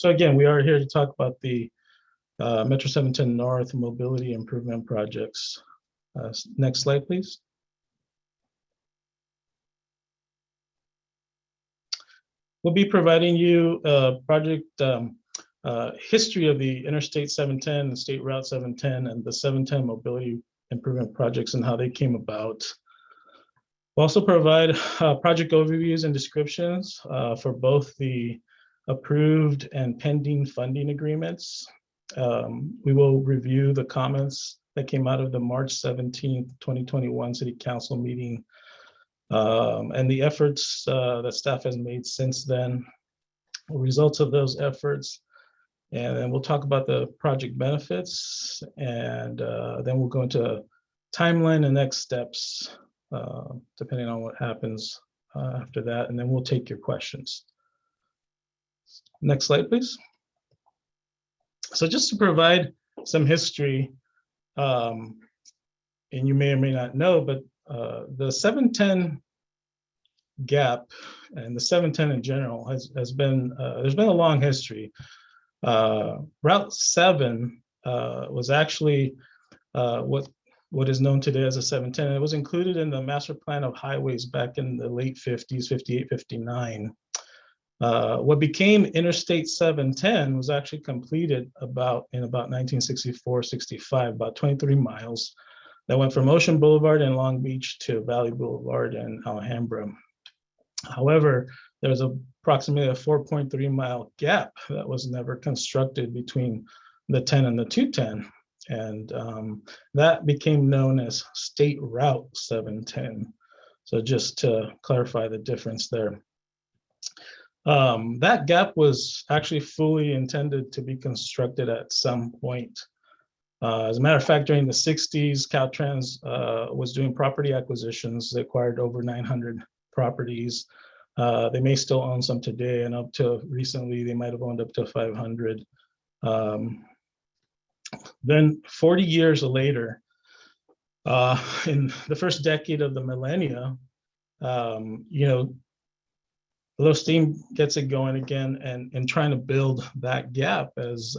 So again, we are here to talk about the Metro 710 North mobility improvement projects. Next slide, please. We'll be providing you a project history of the Interstate 710 and State Route 710 and the 710 mobility improvement projects and how they came about. We'll also provide project overviews and descriptions for both the approved and pending funding agreements. We will review the comments that came out of the March 17th, 2021 City Council meeting and the efforts that staff has made since then, results of those efforts. And then we'll talk about the project benefits, and then we'll go into timeline and next steps, depending on what happens after that, and then we'll take your questions. Next slide, please. So just to provide some history, and you may or may not know, but the 710 gap and the 710 in general has been, there's been a long history. Route 7 was actually what is known today as a 710. It was included in the master plan of highways back in the late 50s, 58, 59. What became Interstate 710 was actually completed in about 1964, 65, about 23 miles. That went from Ocean Boulevard in Long Beach to Valley Boulevard in Alhambra. However, there's approximately a 4.3 mile gap that was never constructed between the 10 and the 210. And that became known as State Route 710. So just to clarify the difference there. That gap was actually fully intended to be constructed at some point. As a matter of fact, during the 60s, Caltrans was doing property acquisitions. They acquired over 900 properties. They may still own some today, and up to recently, they might have owned up to 500. Then 40 years later, in the first decade of the millennia, Low Steam gets it going again and trying to build that gap as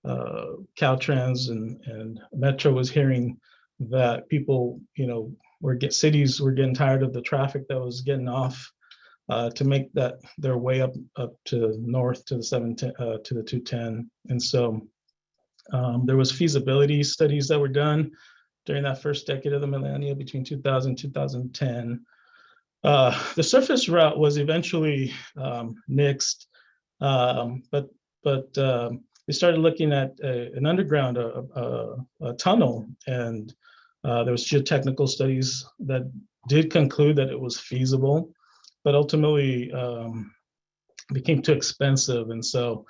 Caltrans and Metro was hearing that people, cities were getting tired of the traffic that was getting off to make that their way up to north to the 710 to the 210. And so there was feasibility studies that were done during that first decade of the millennia between 2000 and 2010. The surface route was eventually nixed, but they started looking at an underground a tunnel, and there was geotechnical studies that did conclude that it was feasible, but ultimately became too expensive. And so,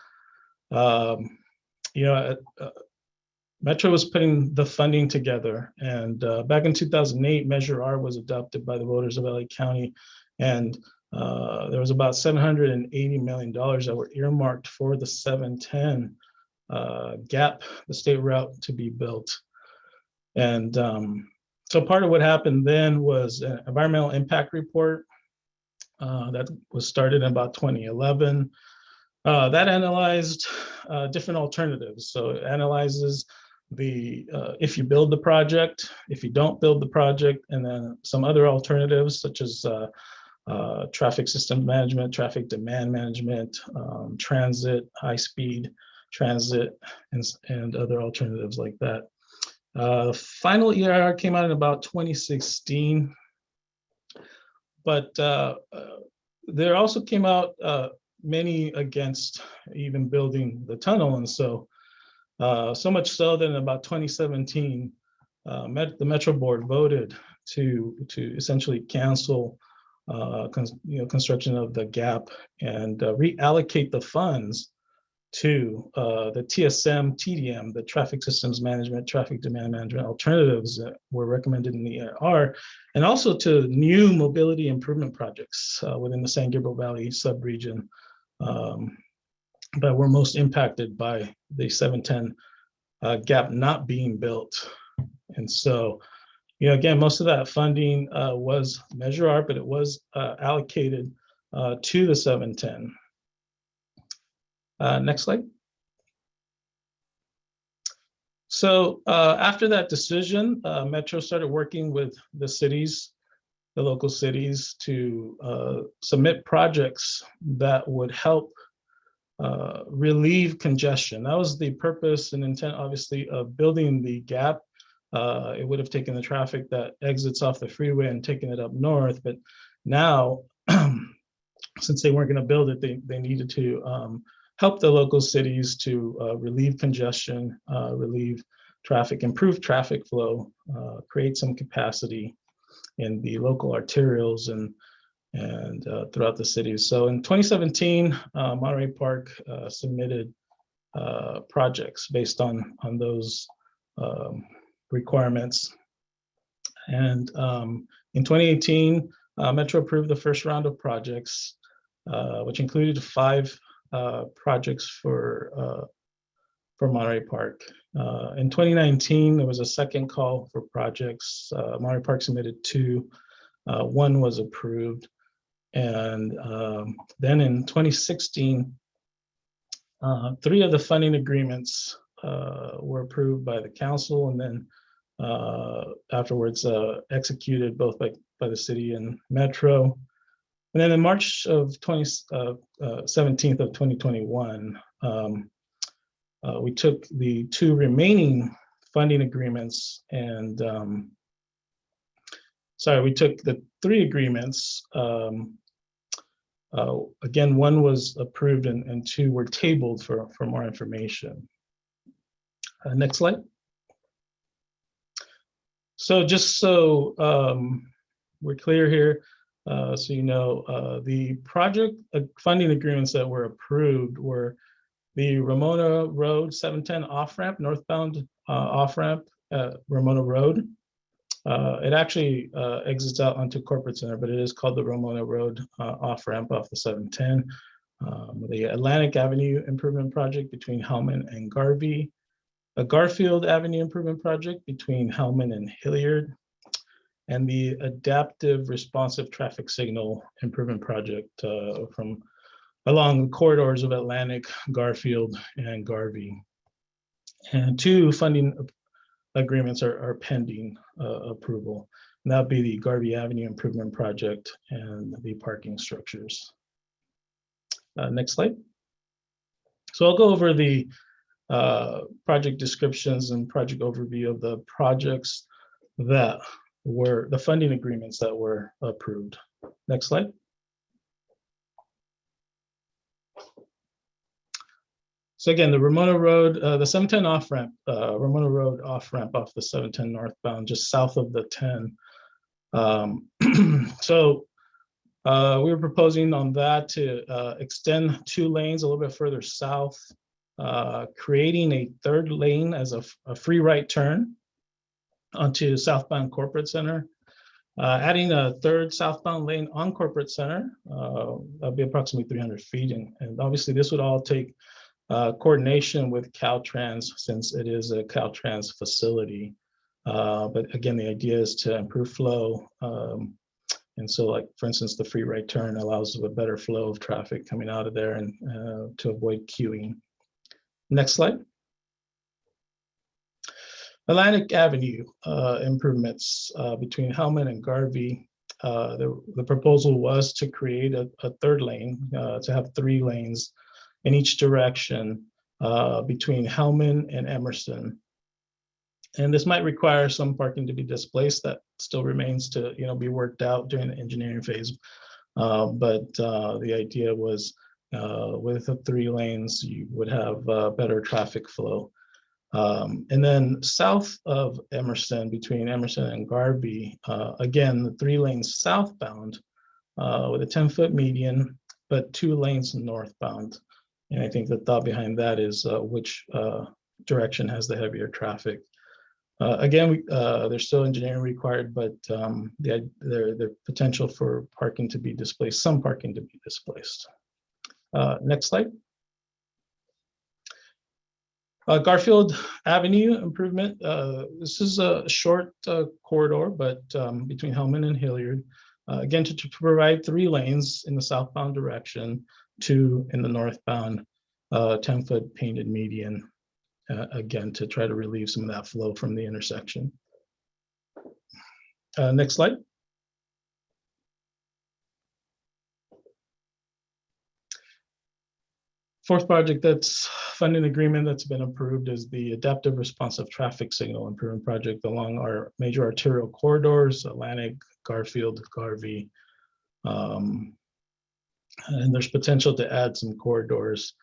Metro was putting the funding together, and back in 2008, Measure R was adopted by the voters of LA County, and there was about $780 million that were earmarked for the 710 gap, the state route to be built. And so part of what happened then was an environmental impact report that was started in about 2011. That analyzed different alternatives. So it analyzes if you build the project, if you don't build the project, and then some other alternatives such as traffic system management, traffic demand management, transit, high-speed transit, and other alternatives like that. The final EIR came out in about 2016, but there also came out many against even building the tunnel. And so, so much so that in about 2017, the Metro Board voted to essentially cancel construction of the gap and reallocate the funds to the TSM, TDM, the traffic systems management, traffic demand management alternatives that were recommended in the EIR, and also to new mobility improvement projects within the San Gabriel Valley subregion that were most impacted by the 710 gap not being built. And so, again, most of that funding was Measure R, but it was allocated to the 710. Next slide. So after that decision, Metro started working with the cities, the local cities, to submit projects that would help relieve congestion. That was the purpose and intent, obviously, of building the gap. It would have taken the traffic that exits off the freeway and taken it up north. But now, since they weren't going to build it, they needed to help the local cities to relieve congestion, relieve traffic, improve traffic flow, create some capacity in the local arterials and throughout the cities. So in 2017, Monterey Park submitted projects based on those requirements. And in 2018, Metro approved the first round of projects, which included 5 projects for Monterey Park. In 2019, there was a second call for projects. Monterey Park submitted 2. 1 was approved. And then in 2016, 3 of the funding agreements were approved by the council, and then afterwards executed both by the city and Metro. And then in March of 17th of 2021, we took the 2 remaining funding agreements and we took the 3 agreements. Again, 1 was approved and 2 were tabled for more information. Next slide. So just so we're clear here, so you know, the project funding agreements that were approved were the Ramona Road 710 off-ramp, northbound off-ramp at Ramona Road. It actually exits out onto Corporate Center, but it is called the Ramona Road off-ramp off the 710. The Atlantic Avenue Improvement Project between Helmand and Garvey. A Garfield Avenue Improvement Project between Helmand and Hilliard. And the Adaptive Responsive Traffic Signal Improvement Project from along the corridors of Atlantic, Garfield, and Garvey. And 2 funding agreements are pending approval. And that would be the Garvey Avenue Improvement Project and the parking structures. Next slide. So I'll go over the project descriptions and project overview of the projects that were the funding agreements that were approved. Next slide. So again, the Ramona Road, the 710 off-ramp, Ramona Road off-ramp off the 710 northbound, just south of the 10. So we were proposing on that to extend 2 lanes a little bit further south, creating a 3rd lane as a free right turn onto southbound Corporate Center, adding a 3rd southbound lane on Corporate Center. That'd be approximately 300 feet. And obviously this would all take coordination with Caltrans, since it is a Caltrans facility. But again, the idea is to improve flow. And so, like, for instance, the free right turn allows a better flow of traffic coming out of there and to avoid queuing. Next slide. Atlantic Avenue improvements between Helmand and Garvey. The proposal was to create a 3rd lane, to have 3 lanes in each direction between Helmand and Emerson. And this might require some parking to be displaced. That still remains to be worked out during the engineering phase. But the idea was with the 3 lanes, you would have better traffic flow. And then south of Emerson, between Emerson and Garvey, again, the 3 lanes southbound with a 10-foot median, but 2 lanes northbound. And I think the thought behind that is which direction has the heavier traffic. Again, there's still engineering required, but the potential for parking to be displaced, some parking to be displaced. Next slide. Garfield Avenue improvement. This is a short corridor, but between Helmand and Hilliard. Again, to provide 3 lanes in the southbound direction, 2 in the northbound. 10-foot painted median, again, to try to relieve some of that flow from the intersection. Next slide. Fourth project that's funding agreement that's been approved is the adaptive responsive traffic signal improvement project along our major arterial corridors, Atlantic, Garfield, Garvey. And there's potential to add some corridors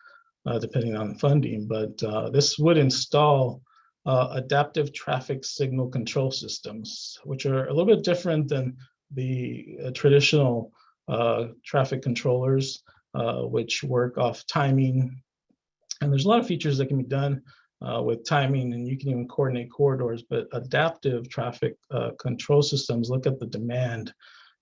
depending on funding, but this would install adaptive traffic signal control systems, which are a little bit different than the traditional traffic controllers, which work off timing. And there's a lot of features that can be done with timing, and you can even coordinate corridors, but adaptive traffic control systems look at the demand,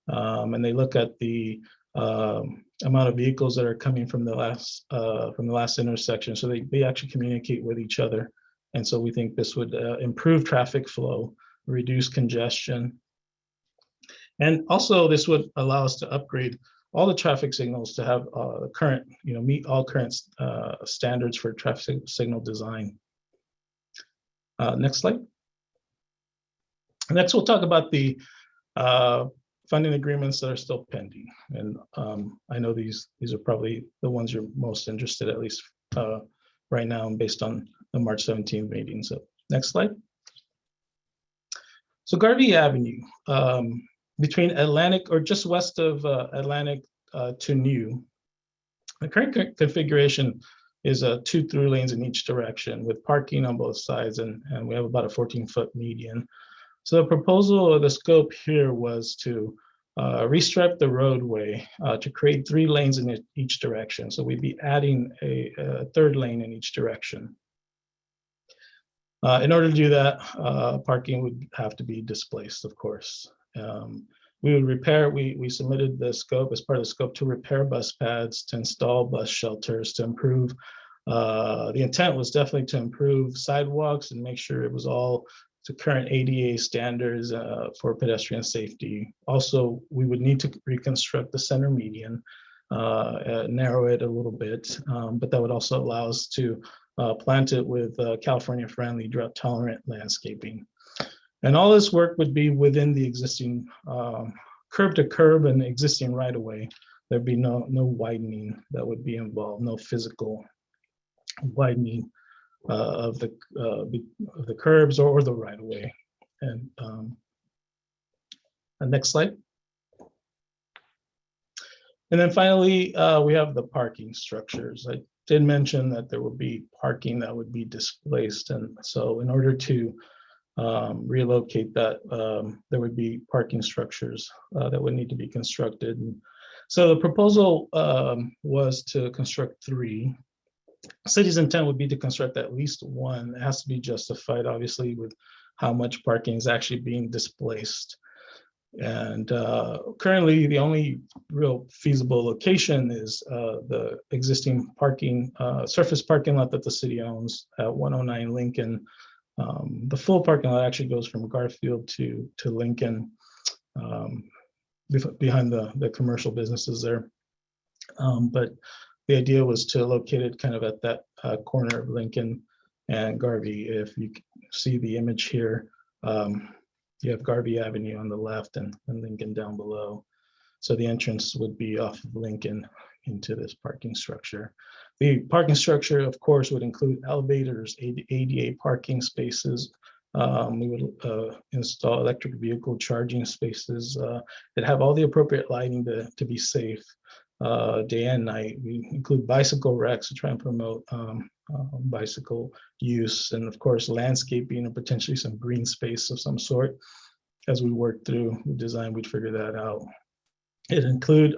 and they look at the amount of vehicles that are coming from the last intersection. So they actually communicate with each other. And so we think this would improve traffic flow, reduce congestion. And also this would allow us to upgrade all the traffic signals to have current, meet all current standards for traffic signal design. Next slide. Next, we'll talk about the funding agreements that are still pending. And I know these are probably the ones you're most interested, at least right now, based on the March 17th meeting. So next slide. So Garvey Avenue, between Atlantic, or just west of Atlantic to New, the current configuration is 2 through lanes in each direction with parking on both sides, and we have about a 14-foot median. So the proposal or the scope here was to restripe the roadway to create 3 lanes in each direction. So we'd be adding a 3rd lane in each direction. In order to do that, parking would have to be displaced, of course. We would repair, we submitted the scope as part of the scope to repair bus pads, to install bus shelters, to improve. The intent was definitely to improve sidewalks and make sure it was all to current ADA standards for pedestrian safety. Also, we would need to reconstruct the center median, narrow it a little bit, but that would also allow us to plant it with California-friendly, drought-tolerant landscaping. And all this work would be within the existing curb to curb and existing right-of-way. There'd be no widening that would be involved, no physical widening of the curbs or the right-of-way. And next slide. And then finally, we have the parking structures. I did mention that there would be parking that would be displaced, and so in order to relocate that, there would be parking structures that would need to be constructed. And so the proposal was to construct 3. City's intent would be to construct at least 1. It has to be justified, obviously, with how much parking is actually being displaced. And currently, the only real feasible location is the existing parking, surface parking lot that the city owns at 109 Lincoln. The full parking lot actually goes from Garfield to Lincoln, behind the commercial businesses there. But the idea was to locate it kind of at that corner of Lincoln and Garvey. If you see the image here, you have Garvey Avenue on the left and Lincoln down below. So the entrance would be off of Lincoln into this parking structure. The parking structure, of course, would include elevators, ADA parking spaces. We would install electric vehicle charging spaces that have all the appropriate lighting to be safe day and night. We include bicycle racks to try and promote bicycle use, and of course, landscaping and potentially some green space of some sort. As we work through the design, we'd figure that out. It include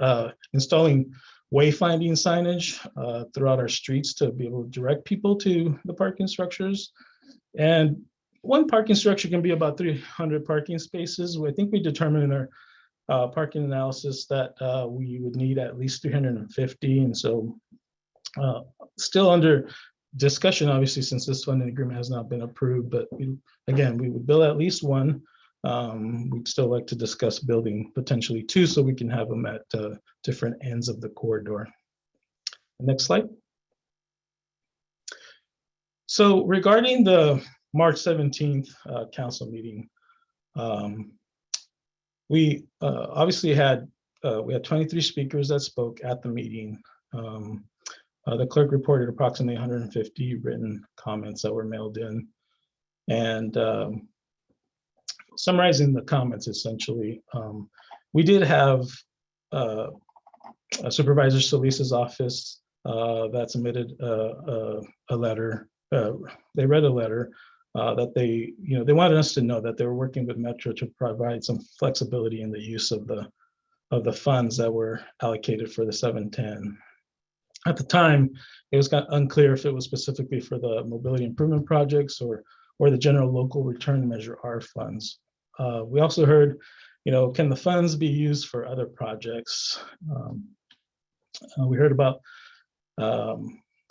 installing wayfinding signage throughout our streets to be able to direct people to the parking structures. And one parking structure can be about 300 parking spaces. I think we determined in our parking analysis that we would need at least 350. And so still under discussion, obviously, since this funding agreement has not been approved, but we would build at least 1. We'd still like to discuss building potentially 2 so we can have them at different ends of the corridor. Next slide. So regarding the March 17th council meeting, we obviously had 23 speakers that spoke at the meeting. The clerk reported approximately 150 written comments that were mailed in. And summarizing the comments, essentially, we did have Supervisor Solis's office that submitted a letter. They read a letter that they wanted us to know that they were working with Metro to provide some flexibility in the use of the funds that were allocated for the 710. At the time, it was kind of unclear if it was specifically for the mobility improvement projects or the general local return measure R funds. We also heard, can the funds be used for other projects? We heard about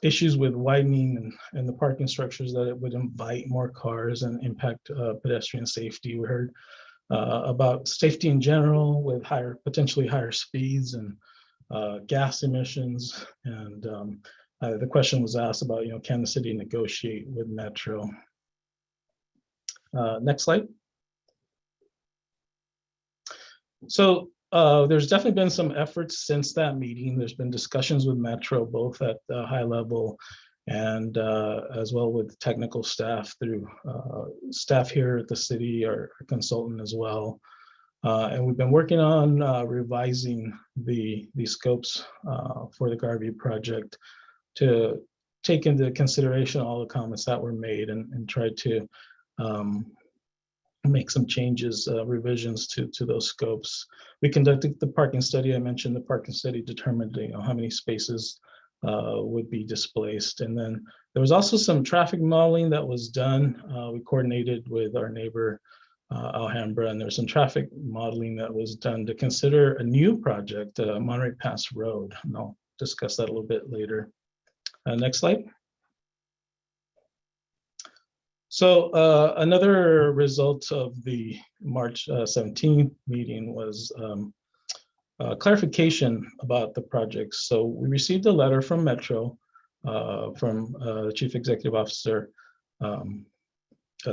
issues with widening and the parking structures, that it would invite more cars and impact pedestrian safety. We heard about safety in general with potentially higher speeds and gas emissions. And the question was asked about, can the city negotiate with Metro? Next slide. So there's definitely been some efforts since that meeting. There's been discussions with Metro, both at the high level and as well with technical staff through staff here at the city, our consultant as well. And we've been working on revising the scopes for the Garvey project to take into consideration all the comments that were made and try to make some changes, revisions to those scopes. We conducted the parking study. I mentioned the parking study determined how many spaces would be displaced. And then there was also some traffic modeling that was done. We coordinated with our neighbor Alhambra, and there's some traffic modeling that was done to consider a new project, Monterey Pass Road. And I'll discuss that a little bit later. Next slide. So another result of the March 17th meeting was clarification about the projects. So we received a letter from Metro, from the Chief Executive Officer,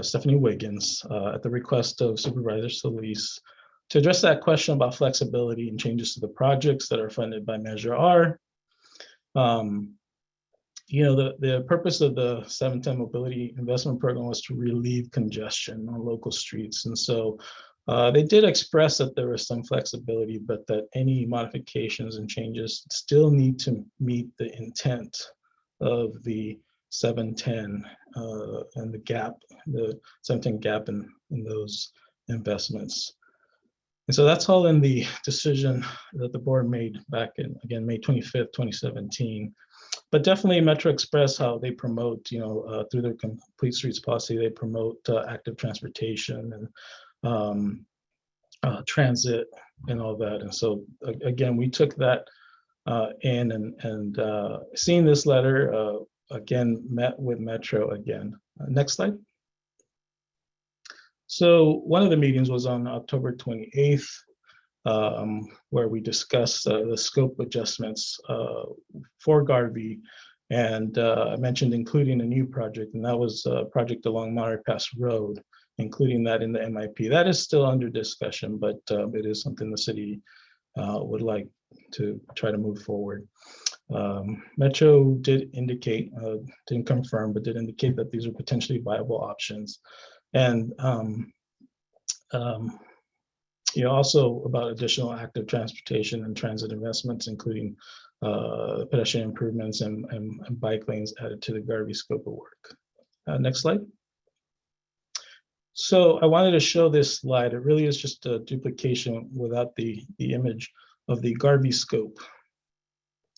Stephanie Wiggins, at the request of Supervisor Solis, to address that question about flexibility and changes to the projects that are funded by Measure R. The purpose of the 710 Mobility Investment Program was to relieve congestion on local streets. And so they did express that there was some flexibility, but that any modifications and changes still need to meet the intent of the 710 and the 710 gap in those investments. And so that's all in the decision that the board made back in, again, May 25th, 2017. But definitely Metro express how they promote, through their Complete Streets policy, they promote active transportation and transit and all that. And so again, we took that in and seeing this letter, again, met with Metro again. Next slide. So one of the meetings was on October 28th, where we discussed the scope adjustments for Garvey. And I mentioned including a new project, and that was a project along Monterey Pass Road, including that in the MIP. That is still under discussion, but it is something the city would like to try to move forward. Metro did indicate, didn't confirm, but did indicate that these are potentially viable options. And also about additional active transportation and transit investments, including pedestrian improvements and bike lanes added to the Garvey scope of work. Next slide. So I wanted to show this slide. It really is just a duplication without the image of the Garvey scope.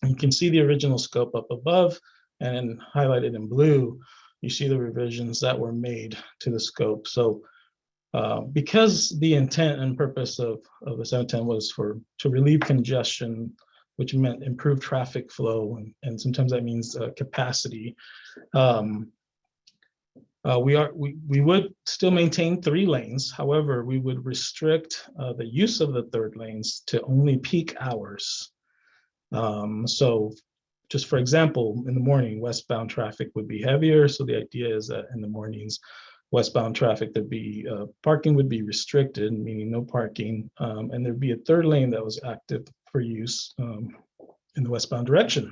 You can see the original scope up above, and highlighted in blue, you see the revisions that were made to the scope. So because the intent and purpose of the 710 was to relieve congestion, which meant improve traffic flow, and sometimes that means capacity. We would still maintain 3 lanes. However, we would restrict the use of the third lanes to only peak hours. So just for example, in the morning, westbound traffic would be heavier. So the idea is that in the mornings, westbound traffic, there'd be parking would be restricted, meaning no parking, and there'd be a third lane that was active for use in the westbound direction.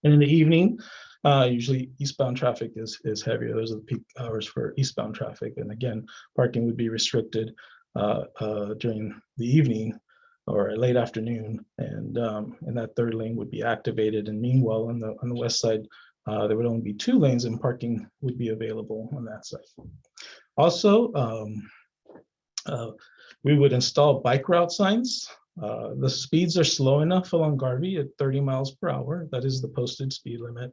And in the evening, usually eastbound traffic is heavier. Those are the peak hours for eastbound traffic. And again, parking would be restricted during the evening or late afternoon, and that third lane would be activated. And meanwhile, on the west side, there would only be 2 lanes and parking would be available on that side. Also, we would install bike route signs. The speeds are slow enough along Garvey at 30 miles per hour. That is the posted speed limit.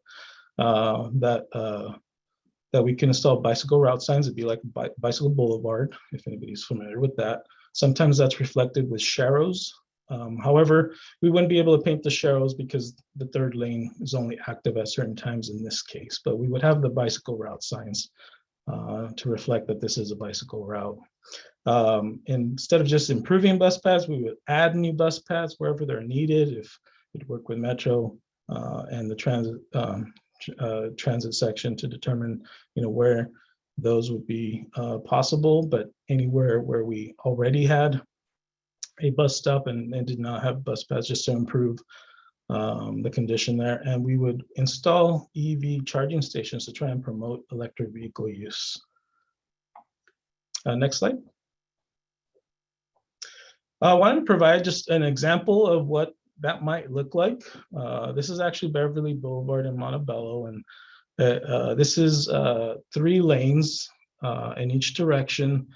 That we can install bicycle route signs. It'd be like Bicycle Boulevard, if anybody's familiar with that. Sometimes that's reflected with sharrows. However, we wouldn't be able to paint the sharrows because the third lane is only active at certain times in this case, but we would have the bicycle route signs to reflect that this is a bicycle route. Instead of just improving bus paths, we would add new bus paths wherever they're needed. If we'd work with Metro and the transit section to determine, where those would be possible, but anywhere where we already had a bus stop and did not have bus paths, just to improve the condition there. And we would install EV charging stations to try and promote electric vehicle use. Next slide. I wanted to provide just an example of what that might look like. This is actually Beverly Boulevard in Montebello, and this is 3 lanes in each direction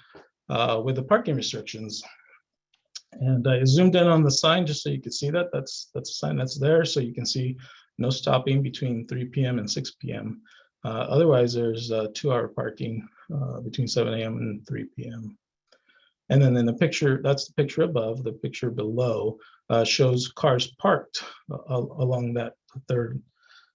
with the parking restrictions. And I zoomed in on the sign just so you could see that. That's a sign that's there, so you can see no stopping between 3 p.m. and 6 p.m. Otherwise, there's 2-hour parking between 7 a.m. and 3 p.m. And then in the picture, that's the picture above. The picture below shows cars parked along that third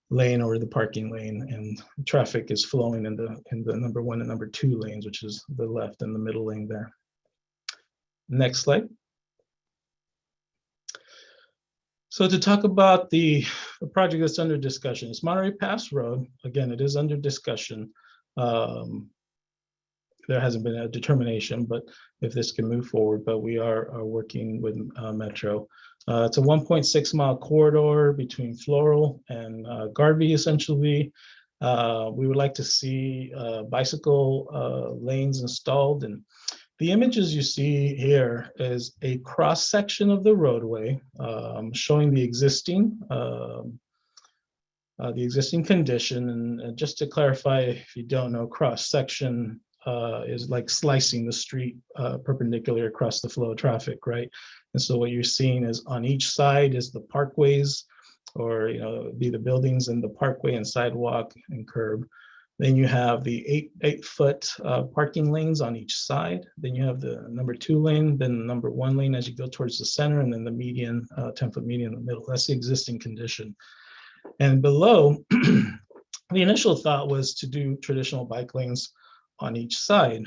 lane or the parking lane, and traffic is flowing in the number 1 and number 2 lanes, which is the left and the middle lane there. Next slide. So to talk about the project that's under discussion, it's Monterey Pass Road. Again, it is under discussion. There hasn't been a determination, but if this can move forward, but we are working with Metro. It's a 1.6 mile corridor between Floral and Garvey, essentially. We would like to see bicycle lanes installed, and the images you see here is a cross section of the roadway showing the existing condition. And just to clarify, if you don't know, cross section is like slicing the street perpendicular across the flow of traffic, right? And so what you're seeing is on each side is the parkways, or be the buildings and the parkway and sidewalk and curb. Then you have the 8-foot parking lanes on each side. Then you have the number 2 lane, then the number 1 lane as you go towards the center, and then the median, 10-foot median in the middle. That's the existing condition. And below, the initial thought was to do traditional bike lanes on each side.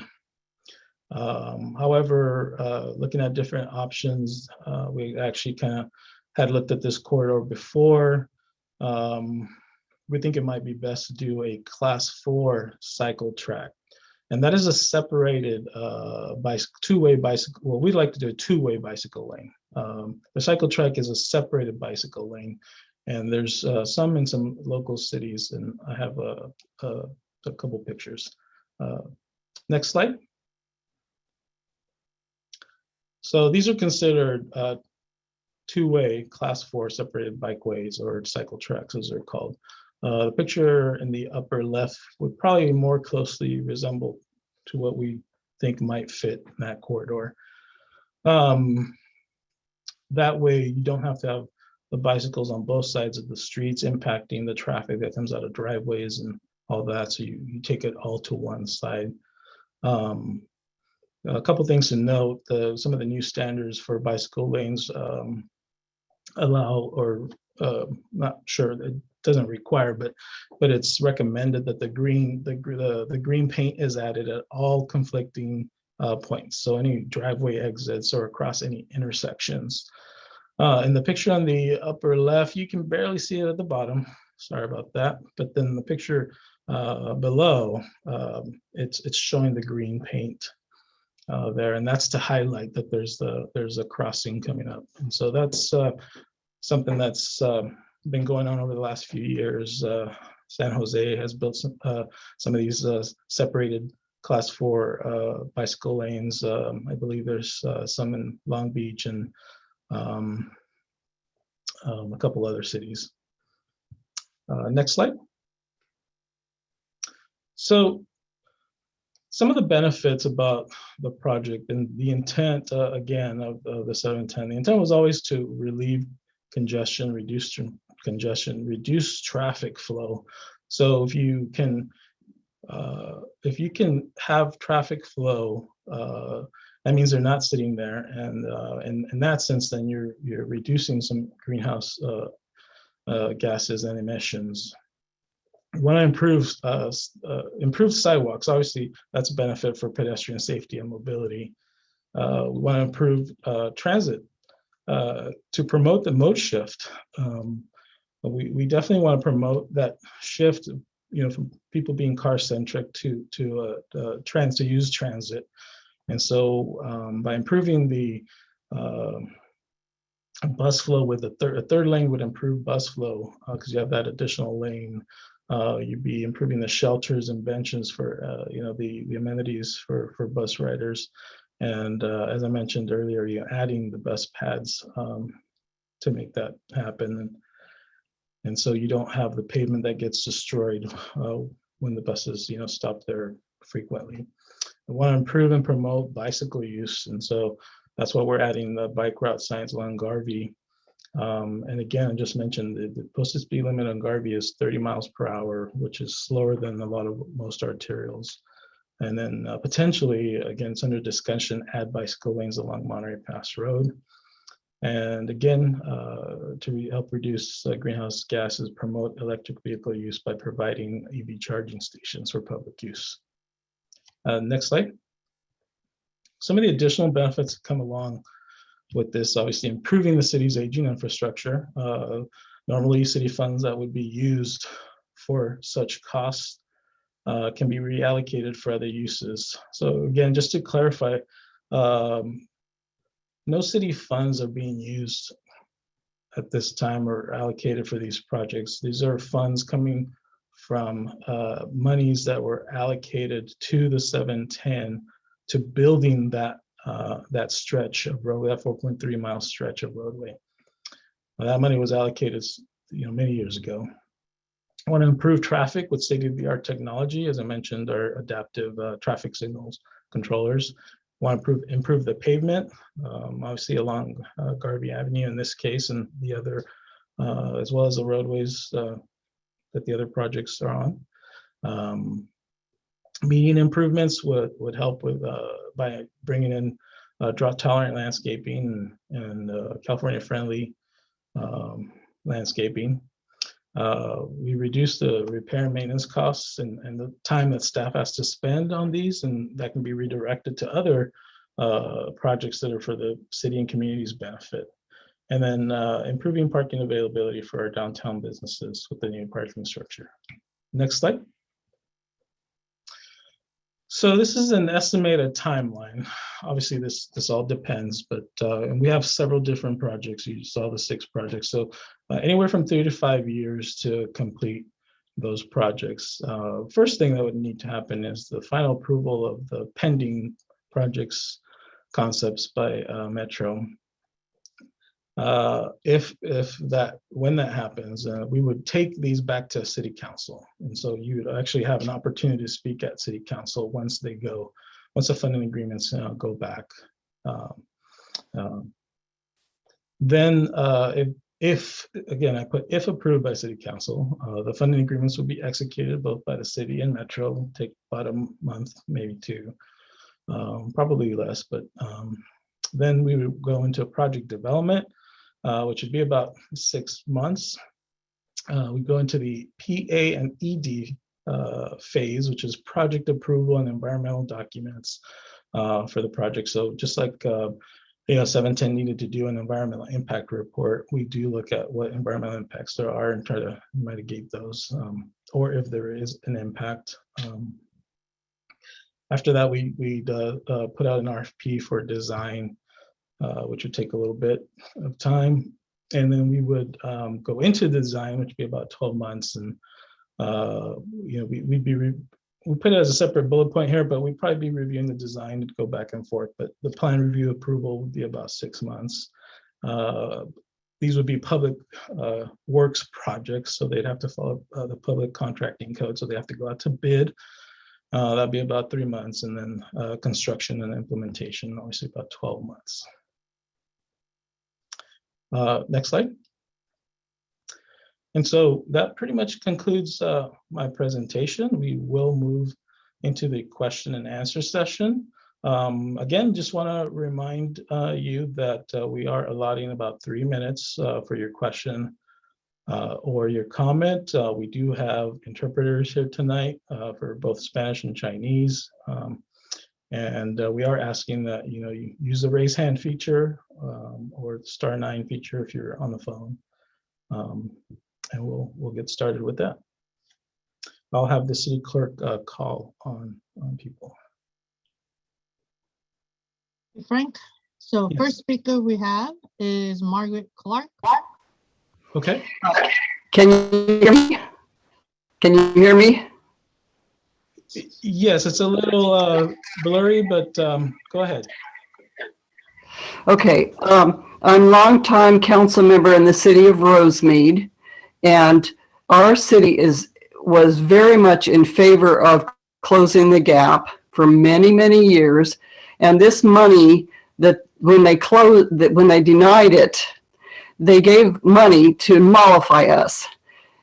However, looking at different options, we actually kind of had looked at this corridor before. We think it might be best to do a class 4 cycle track. And that is a separated two-way bicycle. Well, we'd like to do a 2-way bicycle lane. The cycle track is a separated bicycle lane. And there's some in some local cities, and I have a couple pictures. Next slide. So these are considered 2-way class 4 separated bikeways, or cycle tracks as they're called. The picture in the upper left would probably more closely resemble to what we think might fit in that corridor. That way you don't have to have the bicycles on both sides of the streets impacting the traffic that comes out of driveways and all that. So you take it all to one side. A couple things to note: some of the new standards for bicycle lanes allow, or not sure, it doesn't require, but it's recommended that the green paint is added at all conflicting points. So any driveway exits or across any intersections. In the picture on the upper left, you can barely see it at the bottom. Sorry about that. But then the picture below, it's showing the green paint there, and that's to highlight that there's a crossing coming up. And so that's something that's been going on over the last few years. San Jose has built some of these separated Class 4 bicycle lanes. I believe there's some in Long Beach and a couple other cities. Next slide. So some of the benefits about the project and the intent, again, of the 710, the intent was always to relieve congestion, reduce traffic flow. So if you can have traffic flow, that means they're not sitting there, and in that sense, then you're reducing some greenhouse gases and emissions. We want to improve sidewalks. Obviously, that's a benefit for pedestrian safety and mobility. We want to improve transit to promote the mode shift. We definitely want to promote that shift, from people being car-centric to use transit. And so by improving the bus flow with a third lane would improve bus flow because you have that additional lane. You'd be improving the shelters and benches for the amenities for bus riders. And as I mentioned earlier, adding the bus pads to make that happen. And so you don't have the pavement that gets destroyed when the buses, stop there frequently. We want to improve and promote bicycle use. And so that's why we're adding the bike route signs along Garvey. And again, I just mentioned the posted speed limit on Garvey is 30 miles per hour, which is slower than most arterials. And then potentially, again, it's under discussion, add bicycle lanes along Monterey Pass Road. And again, to help reduce greenhouse gases, promote electric vehicle use by providing EV charging stations for public use. Next slide. Some of the additional benefits that come along with this, obviously improving the city's aging infrastructure. Normally city funds that would be used for such costs can be reallocated for other uses. So again, just to clarify, no city funds are being used at this time or allocated for these projects. These are funds coming from monies that were allocated to the 710 to building that stretch of road, that 4.3 mile stretch of roadway. That money was allocated, many years ago. I want to improve traffic with state-of-the-art technology. As I mentioned, our adaptive traffic signals controllers. Want to improve the pavement, obviously along Garvey Avenue in this case, and the other, as well as the roadways that the other projects are on. Median improvements would help with by bringing in drought-tolerant landscaping and California-friendly landscaping. We reduce the repair and maintenance costs and the time that staff has to spend on these, and that can be redirected to other projects that are for the city and community's benefit. And then improving parking availability for our downtown businesses with the new parking structure. Next slide. So this is an estimated timeline. Obviously, this all depends, but and we have several different projects. You saw the 6 projects, so anywhere from 3 to 5 years to complete those projects. First thing that would need to happen is the final approval of the pending projects concepts by Metro. When that happens, we would take these back to City Council, and so you would actually have an opportunity to speak at City Council once the funding agreements go back. Then, if approved by City Council, the funding agreements will be executed both by the city and Metro. It'll take about a month, maybe 2, probably less, but then we would go into project development, which would be about 6 months. We go into the PA and ED phase, which is project approval and environmental documents for the project. So just like 710 needed to do an environmental impact report, we do look at what environmental impacts there are and try to mitigate those, or if there is an impact. After that, we put out an RFP for design, which would take a little bit of time. And then we would go into the design, which would be about 12 months. And, we put it as a separate bullet point here, but we'd probably be reviewing the design to go back and forth. But the plan review approval would be about 6 months. These would be public works projects, so they'd have to follow the public contracting code. So they have to go out to bid. That'd be about 3 months, and then construction and implementation, obviously about 12 months. Next slide. And so that pretty much concludes my presentation. We will move into the question and answer session. Again, just want to remind you that we are allotting about 3 minutes for your question or your comment. We do have interpreters here tonight for both Spanish and Chinese. And we are asking that you use the raise hand feature or the *9 feature if you're on the phone. And we'll get started with that. I'll have the city clerk call on people. Frank, so Yes. First speaker we have is Margaret Clark. Okay. Can you hear me? Can you hear me? Yes, it's a little blurry, but go ahead. Okay, I'm a longtime council member in the city of Rosemead, and our city was very much in favor of closing the gap for many, many years. And this money that when they denied it, they gave money to mollify us.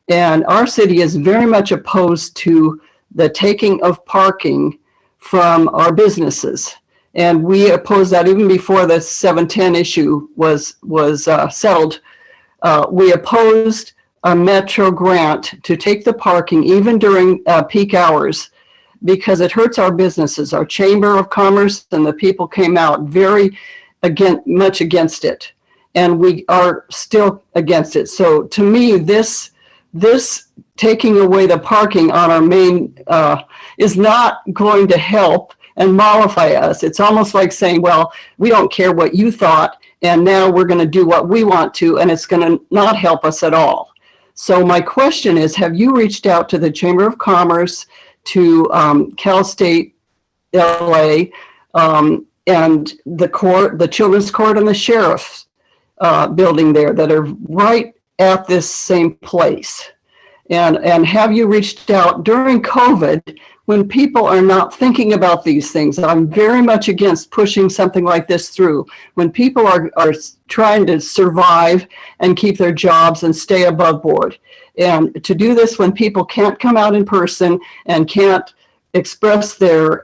And our city is very much opposed to the taking of parking from our businesses. And we opposed that even before the 710 issue was settled. We opposed a Metro grant to take the parking even during peak hours because it hurts our businesses. Our Chamber of Commerce and the people came out very much against it. And we are still against it. So to me, this taking away the parking on our main is not going to help and mollify us. It's almost like saying, well, we don't care what you thought, and now we're going to do what we want to, and it's going to not help us at all. So my question is, have you reached out to the Chamber of Commerce, to Cal State LA, and the court, the Children's Court, and the Sheriff's building there that are right at this same place? And have you reached out during COVID when people are not thinking about these things? I'm very much against pushing something like this through when people are trying to survive and keep their jobs and stay above board. And to do this when people can't come out in person and can't express their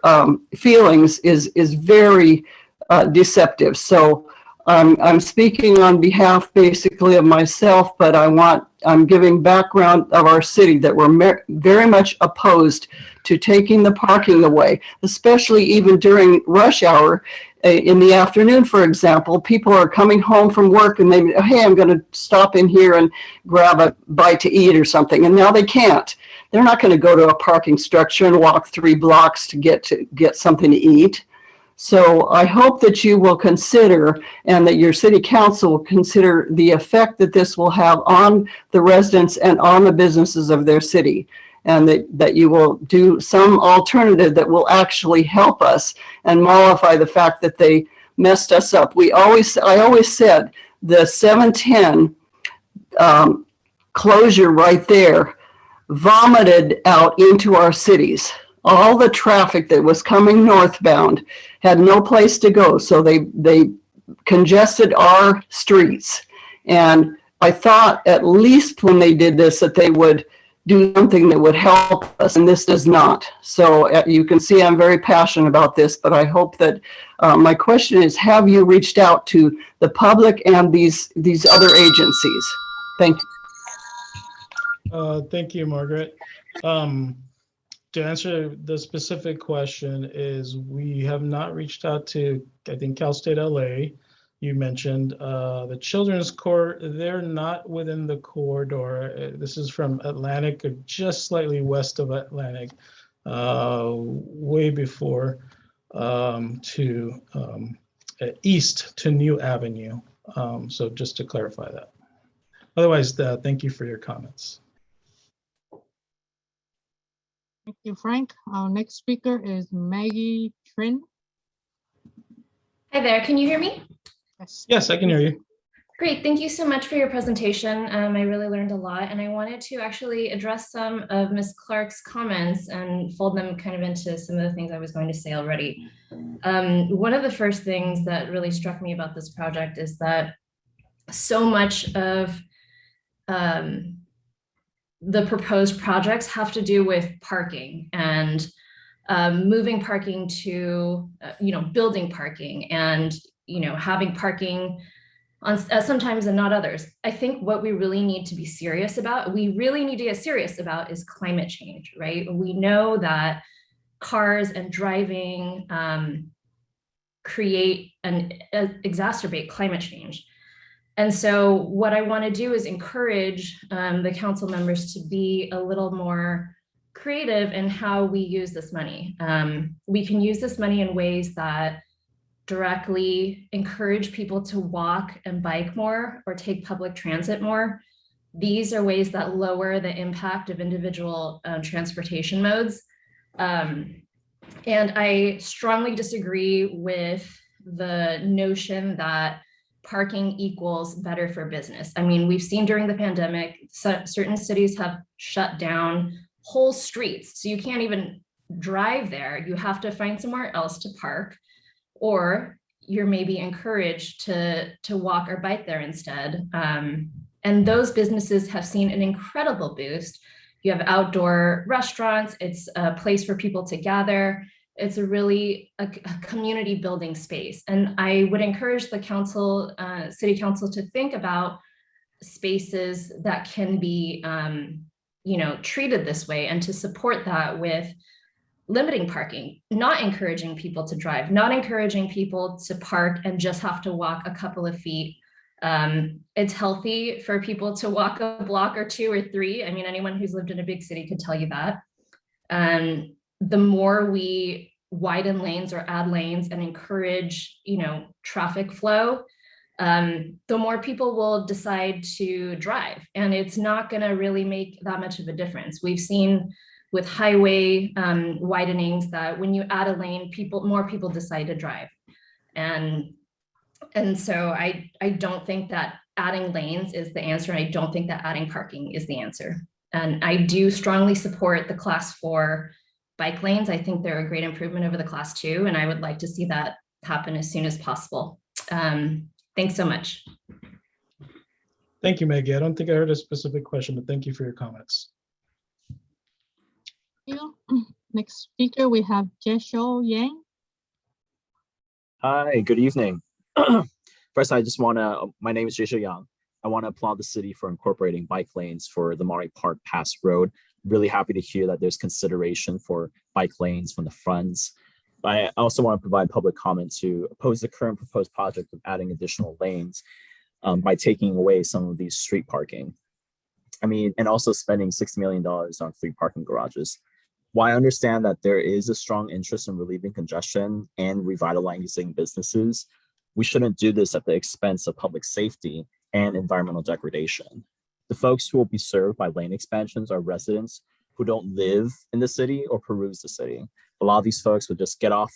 feelings is very deceptive. So I'm speaking on behalf basically of myself, but I'm giving background of our city that we're very much opposed to taking the parking away, especially even during rush hour in the afternoon, for example. People are coming home from work and hey, I'm going to stop in here and grab a bite to eat or something. And now they can't. They're not going to go to a parking structure and walk 3 blocks to get something to eat. So I hope that you will consider, and that your city council will consider, the effect that this will have on the residents and on the businesses of their city, and that you will do some alternative that will actually help us and mollify the fact that they messed us up. I always said the 710 closure right there vomited out into our cities. All the traffic that was coming northbound had no place to go, so they congested our streets. And I thought at least when they did this that they would do something that would help us, and this does not. So you can see I'm very passionate about this, but I hope that my question is, have you reached out to the public and these other agencies? Thank you. Thank you, Margaret. To answer the specific question is, we have not reached out to, I think, Cal State LA. you mentioned. The children's court, they're not within the corridor. This is from Atlantic, or just slightly west of Atlantic, way before to east to New Avenue. So just to clarify that. Otherwise, thank you for your comments. Thank you, Frank. Our next speaker is Maggie Trin. Hi there, can you hear me? Yes. Yes, I can hear you. Great, thank you so much for your presentation. I really learned a lot, and I wanted to actually address some of Ms. Clark's comments and fold them kind of into some of the things I was going to say already. One of the first things that really struck me about this project is that so much of the proposed projects have to do with parking and moving parking to, building parking and, having parking on sometimes and not others. I think what we really need to be serious about, is climate change, right? We know that cars and driving create and exacerbate climate change. And so what I want to do is encourage the council members to be a little more creative in how we use this money. We can use this money in ways that directly encourage people to walk and bike more or take public transit more. These are ways that lower the impact of individual transportation modes. And I strongly disagree with the notion that parking equals better for business. I mean, we've seen during the pandemic, certain cities have shut down whole streets. So you can't even drive there. You have to find somewhere else to park, or you're maybe encouraged to walk or bike there instead. And those businesses have seen an incredible boost. You have outdoor restaurants. It's a place for people to gather. It's a community building space. And I would encourage the council, city council, to think about spaces that can be, treated this way, and to support that with limiting parking, not encouraging people to drive, not encouraging people to park and just have to walk a couple of feet. It's healthy for people to walk a block or two or three. I mean, anyone who's lived in a big city could tell you that. The more we widen lanes or add lanes and encourage, traffic flow, the more people will decide to drive. And it's not going to really make that much of a difference. We've seen with highway widenings that when you add a lane, more people decide to drive. And so I don't think that adding lanes is the answer. I don't think that adding parking is the answer. And I do strongly support the Class 4 bike lanes. I think they're a great improvement over the Class 2, and I would like to see that happen as soon as possible. Thanks so much. Thank you, Maggie. I don't think I heard a specific question, but thank you for your comments. Thank you. Next speaker, we have Jesho Yang. Hi, good evening. First, my name is Jesho Yang. I want to applaud the city for incorporating bike lanes for the Monterey Park Pass Road. Really happy to hear that there's consideration for bike lanes from the fronts. I also want to provide public comment to oppose the current proposed project of adding additional lanes by taking away some of these street parking. I mean, and also spending $60 million on free parking garages. While I understand that there is a strong interest in relieving congestion and revitalizing businesses, we shouldn't do this at the expense of public safety and environmental degradation. The folks who will be served by lane expansions are residents who don't live in the city or peruse the city. A lot of these folks would just get off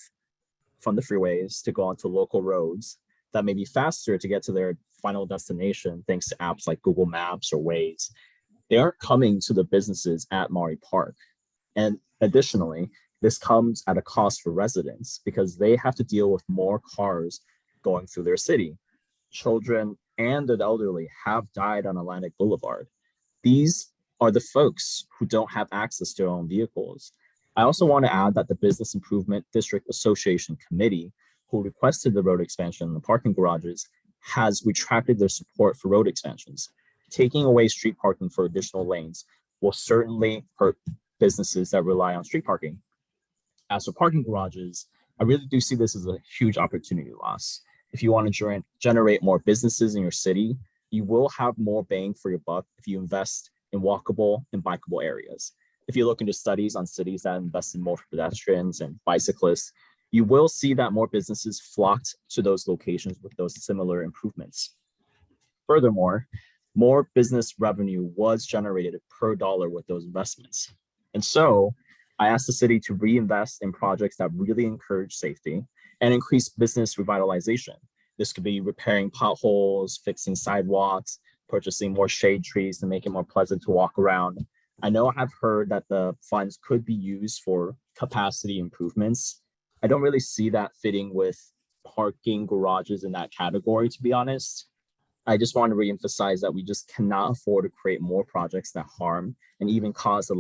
from the freeways to go onto local roads that may be faster to get to their final destination thanks to apps like Google Maps or Waze. They aren't coming to the businesses at Monterey Park. And additionally, this comes at a cost for residents because they have to deal with more cars going through their city. Children and the elderly have died on Atlantic Boulevard. These are the folks who don't have access to their own vehicles. I also want to add that the Business Improvement District Association Committee, who requested the road expansion and the parking garages, has retracted their support for road expansions. Taking away street parking for additional lanes will certainly hurt businesses that rely on street parking. As for parking garages, I really do see this as a huge opportunity loss. if you want to generate more businesses in your city, you will have more bang for your buck if you invest in walkable and bikeable areas. If you look into studies on cities that invest in more for pedestrians and bicyclists, you will see that more businesses flocked to those locations with those similar improvements. Furthermore, more business revenue was generated per dollar with those investments. And so I asked the city to reinvest in projects that really encourage safety and increase business revitalization. This could be repairing potholes, fixing sidewalks, purchasing more shade trees to make it more pleasant to walk around. I know I've heard that the funds could be used for capacity improvements. I don't really see that fitting with parking garages in that category, to be honest. I just want to reemphasize that we just cannot afford to create more projects that harm and even cause the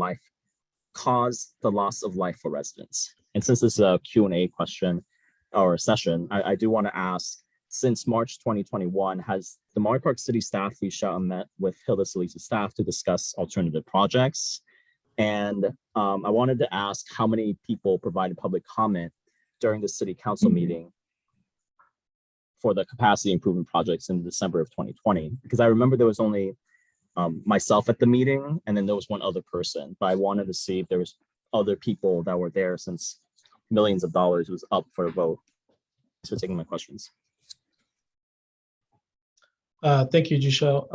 loss of life for residents. And since this is a Q&A question or session, I do want to ask, since March 2021, has the Monterey Park City staff reached out and met with Hilda Solis's staff to discuss alternative projects? And I wanted to ask how many people provided public comment during the city council meeting for the capacity improvement projects in December of 2020, because I remember there was only myself at the meeting, and then there was one other person, but I wanted to see if there was other people that were there since millions of dollars was up for a vote. Thanks for taking my questions. Thank you, Jesho.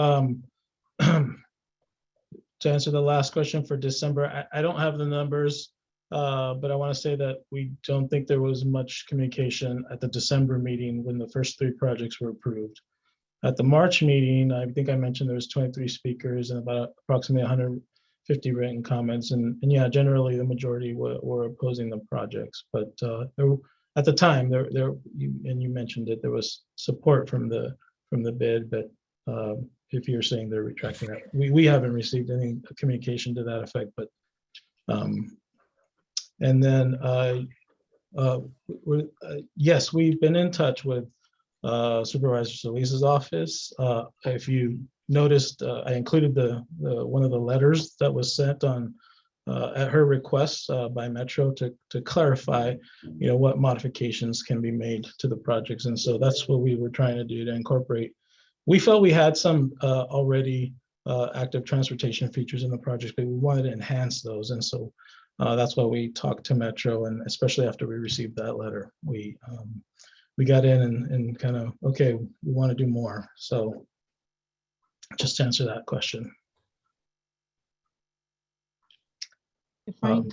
To answer the last question for December, I don't have the numbers, but I want to say that we don't think there was much communication at the December meeting when the first 3 projects were approved. At the March meeting, I think I mentioned there was 23 speakers and about approximately 150 written comments. And yeah, generally the majority were opposing the projects. But at the time, you mentioned it, there was support from the bid. But if you're saying they're retracting that, we haven't received any communication to that effect. But and then yes, we've been in touch with Supervisor Solis's office. If you noticed, I included the one of the letters that was sent on at her request by Metro to clarify, what modifications can be made to the projects. And so that's what we were trying to do, to incorporate. We felt we had some already active transportation features in the projects, but we wanted to enhance those. And so that's why we talked to Metro, and especially after we received that letter, we got in and kind of, okay, we want to do more. So just to answer that question. Frank,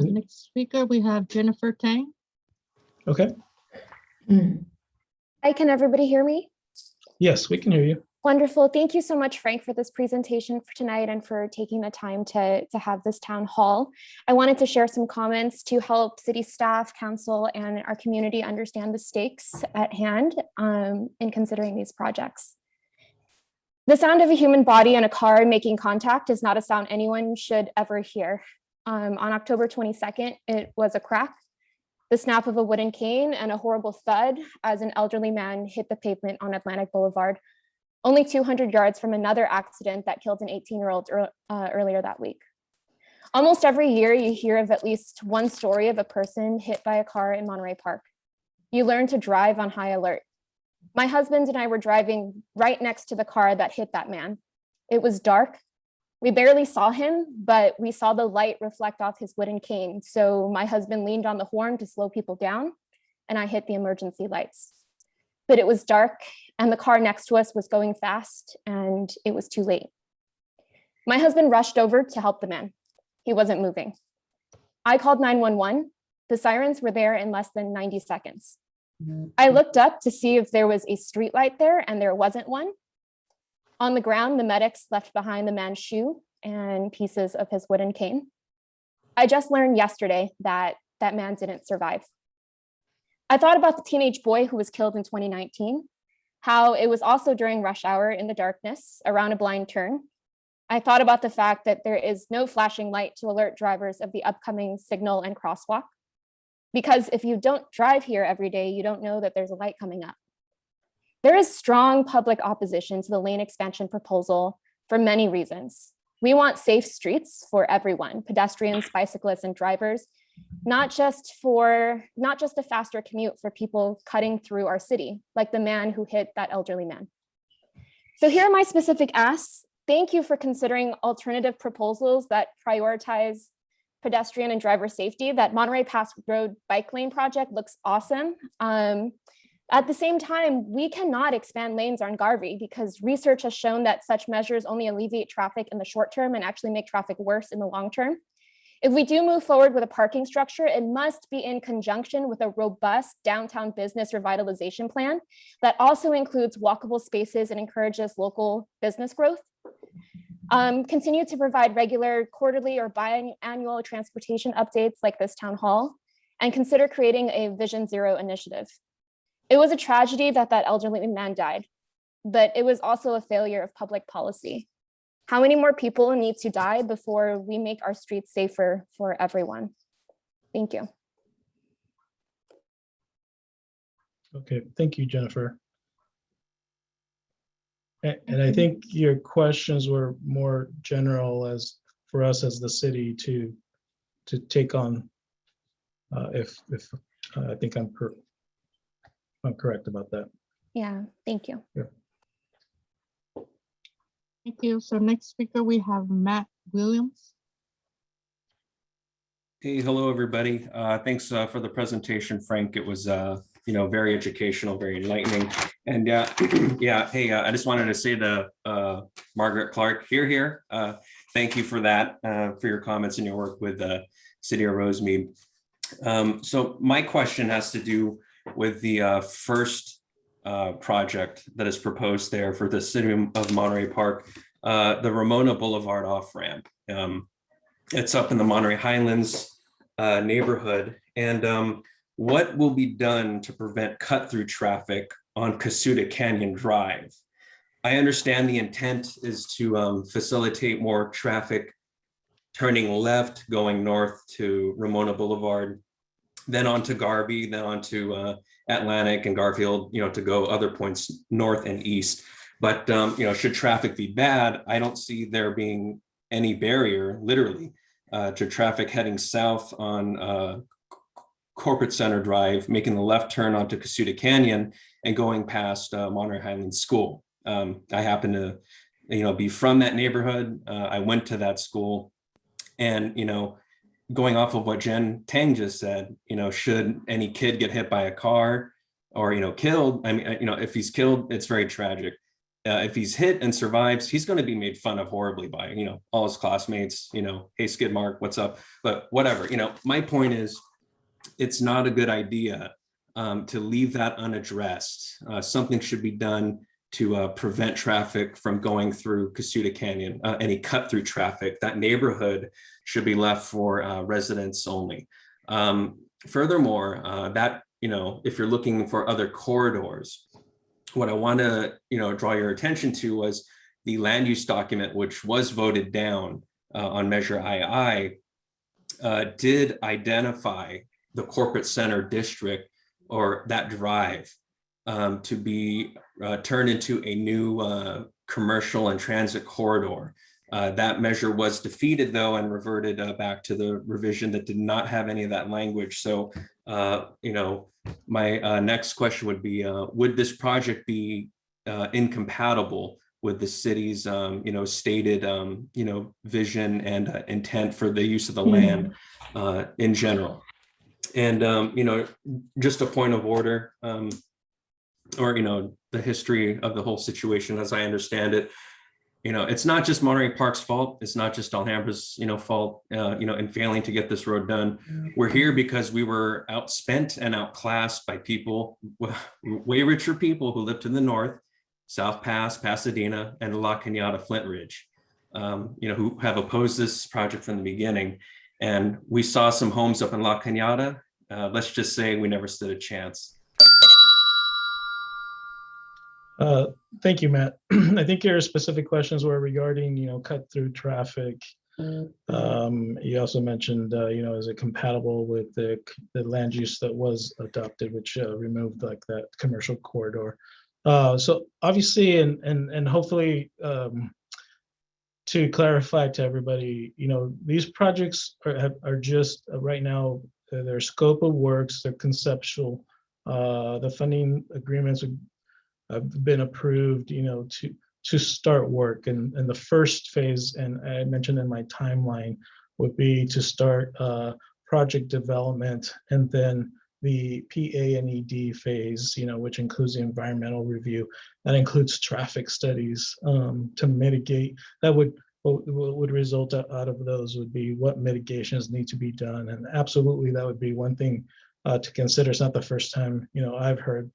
next speaker, we have Jennifer Tang. Okay. Hi, can everybody hear me? Yes, we can hear you. Wonderful. Thank you so much, Frank, for this presentation for tonight and for taking the time to have this town hall. I wanted to share some comments to help city staff, council, and our community understand the stakes at hand in considering these projects. The sound of a human body in a car making contact is not a sound anyone should ever hear. On October 22nd, it was a crack, the snap of a wooden cane, and a horrible thud as an elderly man hit the pavement on Atlantic Boulevard, only 200 yards from another accident that killed an 18-year-old earlier that week. Almost every year, you hear of at least one story of a person hit by a car in Monterey Park. You learn to drive on high alert. My husband and I were driving right next to the car that hit that man. It was dark. We barely saw him, but we saw the light reflect off his wooden cane. So my husband leaned on the horn to slow people down, and I hit the emergency lights. But it was dark, and the car next to us was going fast, and it was too late. My husband rushed over to help the man. He wasn't moving. I called 911. The sirens were there in less than 90 seconds. I looked up to see if there was a street light there, and there wasn't one. On the ground, the medics left behind the man's shoe and pieces of his wooden cane. I just learned yesterday that that man didn't survive. I thought about the teenage boy who was killed in 2019, how it was also during rush hour in the darkness around a blind turn. I thought about the fact that there is no flashing light to alert drivers of the upcoming signal and crosswalk. Because if you don't drive here every day, you don't know that there's a light coming up. There is strong public opposition to the lane expansion proposal for many reasons. We want safe streets for everyone, pedestrians, bicyclists, and drivers, not just a faster commute for people cutting through our city, like the man who hit that elderly man. So here are my specific asks. Thank you for considering alternative proposals that prioritize pedestrian and driver safety. That Monterey Pass Road bike lane project looks awesome. At the same time, we cannot expand lanes on Garvey because research has shown that such measures only alleviate traffic in the short term and actually make traffic worse in the long term. If we do move forward with a parking structure, it must be in conjunction with a robust downtown business revitalization plan that also includes walkable spaces and encourages local business growth. Continue to provide regular quarterly or biannual transportation updates like this town hall, and consider creating a Vision Zero initiative. It was a tragedy that that elderly man died, but it was also a failure of public policy. How many more people need to die before we make our streets safer for everyone? Thank you. Okay, thank you, Jennifer. And I think your questions were more general as for us as the city to take on. If I think I'm correct about that. Yeah, thank you. Yeah. Thank you. So next speaker, we have Matt Williams. Hey, hello, everybody. Thanks for the presentation, Frank. It was, very educational, very enlightening. And hey, I just wanted to say to Margaret Clark, here. Thank you for that, for your comments and your work with the City of Rosemead. So my question has to do with the first project that is proposed there for the City of Monterey Park, the Ramona Boulevard off-ramp. It's up in the Monterey Highlands neighborhood. And what will be done to prevent cut-through traffic on Casuta Canyon Drive? I understand the intent is to facilitate more traffic turning left, going north to Ramona Boulevard, then onto Garvey, then onto Atlantic and Garfield, to go other points north and east. But, should traffic be bad, I don't see there being any barrier, literally, to traffic heading south on Corporate Center Drive, making the left turn onto Casuta Canyon and going past Monterey Highlands School. I happen to, be from that neighborhood. I went to that school, and, going off of what Tang just said, should any kid get hit by a car or, killed, I mean, if he's killed, it's very tragic. If he's hit and survives, he's going to be made fun of horribly by, all his classmates, hey, skid mark, what's up? But whatever, my point is, it's not a good idea to leave that unaddressed. Something should be done to prevent traffic from going through Casuta Canyon, any cut through traffic. That neighborhood should be left for residents only. Furthermore, that, if you're looking for other corridors, what I want to, draw your attention to was the land use document, which was voted down on Measure II, did identify the Corporate Center District or that drive to be turned into a new commercial and transit corridor. That measure was defeated, though, and reverted back to the revision that did not have any of that language. So, my next question would be, would this project be incompatible with the city's, stated, vision and intent for the use of the land in general? And, just a point of order, or, the history of the whole situation, as I understand it, it's not just Monterey Park's fault. It's not just Alhambra's, fault, in failing to get this road done. We're here because we were outspent and outclassed by people, way richer people who live to the north, South Pass, Pasadena, and La Cañada, Flint Ridge, who have opposed this project from the beginning. And we saw some homes up in La Cañada. Let's just say we never stood a chance. Thank you, Matt. I think your specific questions were regarding, cut through traffic. You also mentioned, is it compatible with the land use that was adopted, which removed like that commercial corridor. So obviously, and hopefully, to clarify to everybody, these projects are just right now, their scope of works, their conceptual, the funding agreements have been approved, to start work. And the first phase, and I mentioned in my timeline, would be to start project development, and then the PA and ED phase, which includes the environmental review. That includes traffic studies to mitigate. That would result out of those would be what mitigations need to be done. And absolutely, that would be one thing to consider. It's not the first time, I've heard,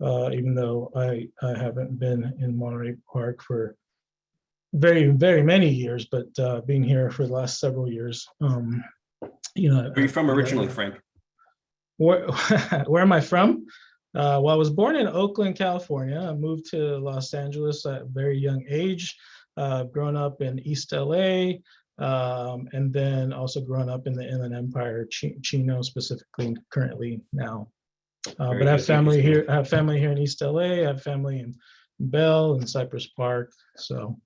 even though I haven't been in Monterey Park for very, very many years, but being here for the last several years. Where are you from originally, Frank? Where am I from? Well, I was born in Oakland, California. I moved to Los Angeles at a very young age. Grown up in East LA, and then also grown up in the Inland Empire, Chino specifically, currently now. But I have family here. I have family here in East LA. I have family in Bell and Cypress Park. So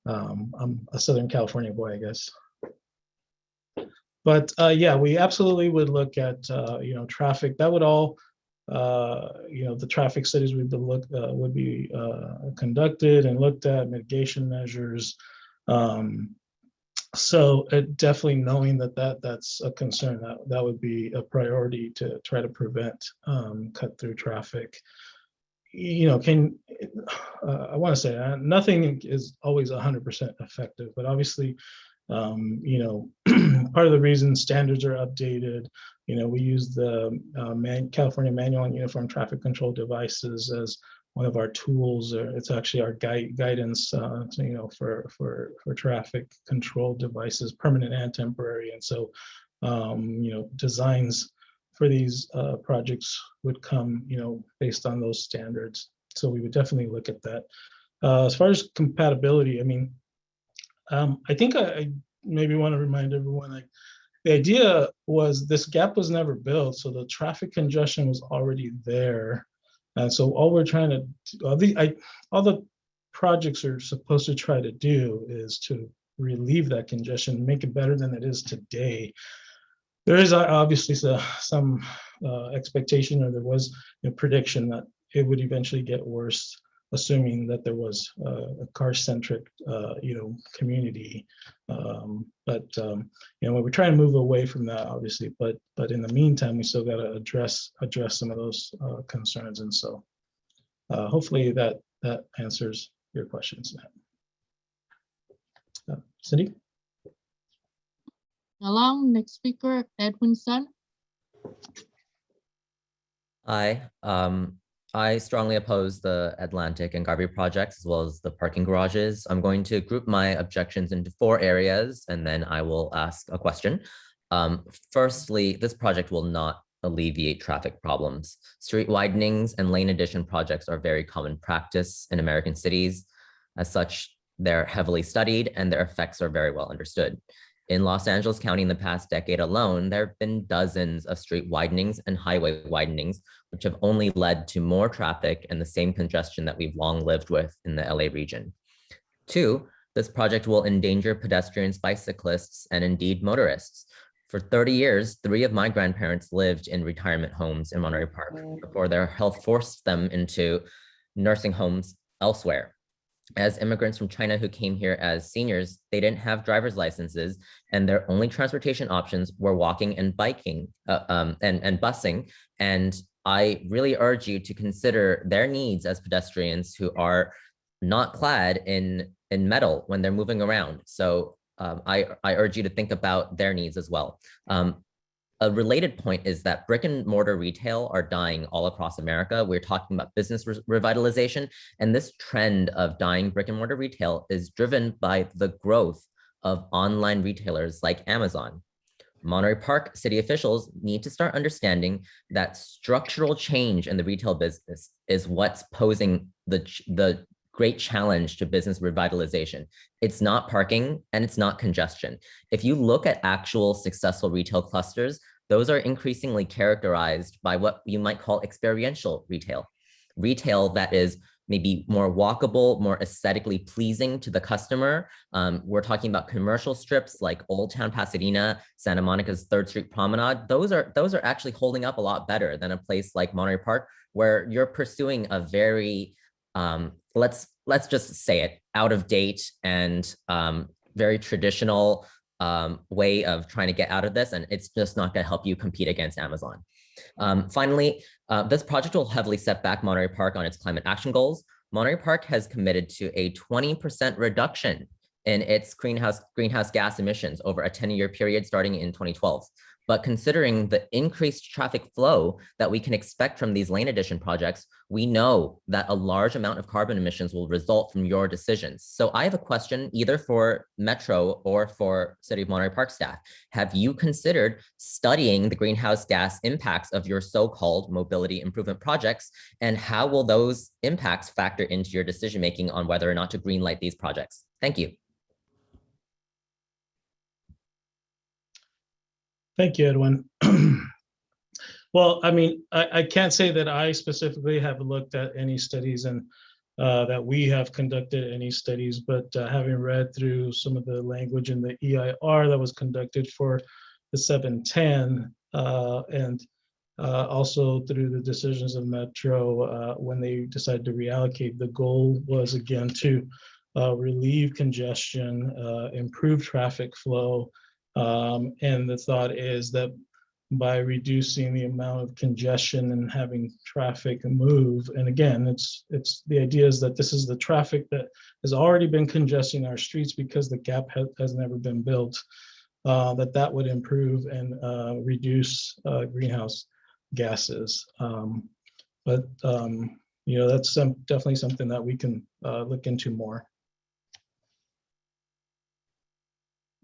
I'm a Southern California boy, I guess. But yeah, we absolutely would look at traffic. That would all the traffic studies would be conducted and looked at, mitigation measures. So definitely knowing that's a concern, that would be a priority to try to prevent cut through traffic. I want to say nothing is always 100% effective, but obviously, part of the reason standards are updated, we use the California Manual on Uniform Traffic Control Devices as one of our tools. It's actually our guidance, for traffic control devices, permanent and temporary. And so, designs for these projects would come, based on those standards. So we would definitely look at that. As far as compatibility, I think I maybe want to remind everyone, the idea was this gap was never built, so the traffic congestion was already there. And so all we're trying to do, all the projects are supposed to try to do is to relieve that congestion, make it better than it is today. There is obviously some expectation, or there was a prediction that it would eventually get worse, assuming that there was a car-centric, community. We're trying to move away from that, obviously. But in the meantime, we still got to address some of those concerns. And so, hopefully that answers your questions. Cindy. Along, next speaker, Edwin Sun. Hi. I strongly oppose the Atlantic and Garvey projects, as well as the parking garages. I'm going to group my objections into 4 areas, and then I will ask a question. Firstly, this project will not alleviate traffic problems. Street widenings and lane addition projects are very common practice in American cities. As such, they're heavily studied and their effects are very well understood. In Los Angeles County in the past decade alone, there have been dozens of street widenings and highway widenings, which have only led to more traffic and the same congestion that we've long lived with in the LA region. 2, this project will endanger pedestrians, bicyclists, and indeed motorists. For 30 years, 3 of my grandparents lived in retirement homes in Monterey Park before their health forced them into nursing homes elsewhere. As immigrants from China who came here as seniors, they didn't have driver's licenses, and their only transportation options were walking and biking and busing. And I really urge you to consider their needs as pedestrians who are not clad in metal when they're moving around. So I urge you to think about their needs as well. A related point is that brick and mortar retail are dying all across America. We're talking about business revitalization, and this trend of dying brick and mortar retail is driven by the growth of online retailers like Amazon. Monterey Park city officials need to start understanding that structural change in the retail business is what's posing the great challenge to business revitalization. It's not parking and it's not congestion. If you look at actual successful retail clusters, those are increasingly characterized by what you might call experiential retail. Retail that is maybe more walkable, more aesthetically pleasing to the customer. We're talking about commercial strips like Old Town Pasadena, Santa Monica's 3rd Street Promenade. Those are actually holding up a lot better than a place like Monterey Park, where you're pursuing a very, let's just say it, out of date and very traditional way of trying to get out of this. And it's just not going to help you compete against Amazon. Finally, this project will heavily set back Monterey Park on its climate action goals. Monterey Park has committed to a 20% reduction in its greenhouse gas emissions over a 10-year period starting in 2012. But considering the increased traffic flow that we can expect from these lane addition projects, we know that a large amount of carbon emissions will result from your decisions. So I have a question either for Metro or for City of Monterey Park staff. Have you considered studying the greenhouse gas impacts of your so-called mobility improvement projects? And how will those impacts factor into your decision-making on whether or not to greenlight these projects? Thank you. Thank you, Edwin. Well, I mean, I can't say that I specifically have looked at any studies and that we have conducted any studies, but having read through some of the language in the EIR that was conducted for the 710 and also through the decisions of Metro when they decided to reallocate, the goal was again to relieve congestion, improve traffic flow, and the thought is that by reducing the amount of congestion and having traffic move, and again, it's the idea is that this is the traffic that has already been congesting our streets because the gap has never been built, that would improve and reduce greenhouse gases. But you know, that's definitely something that we can look into more.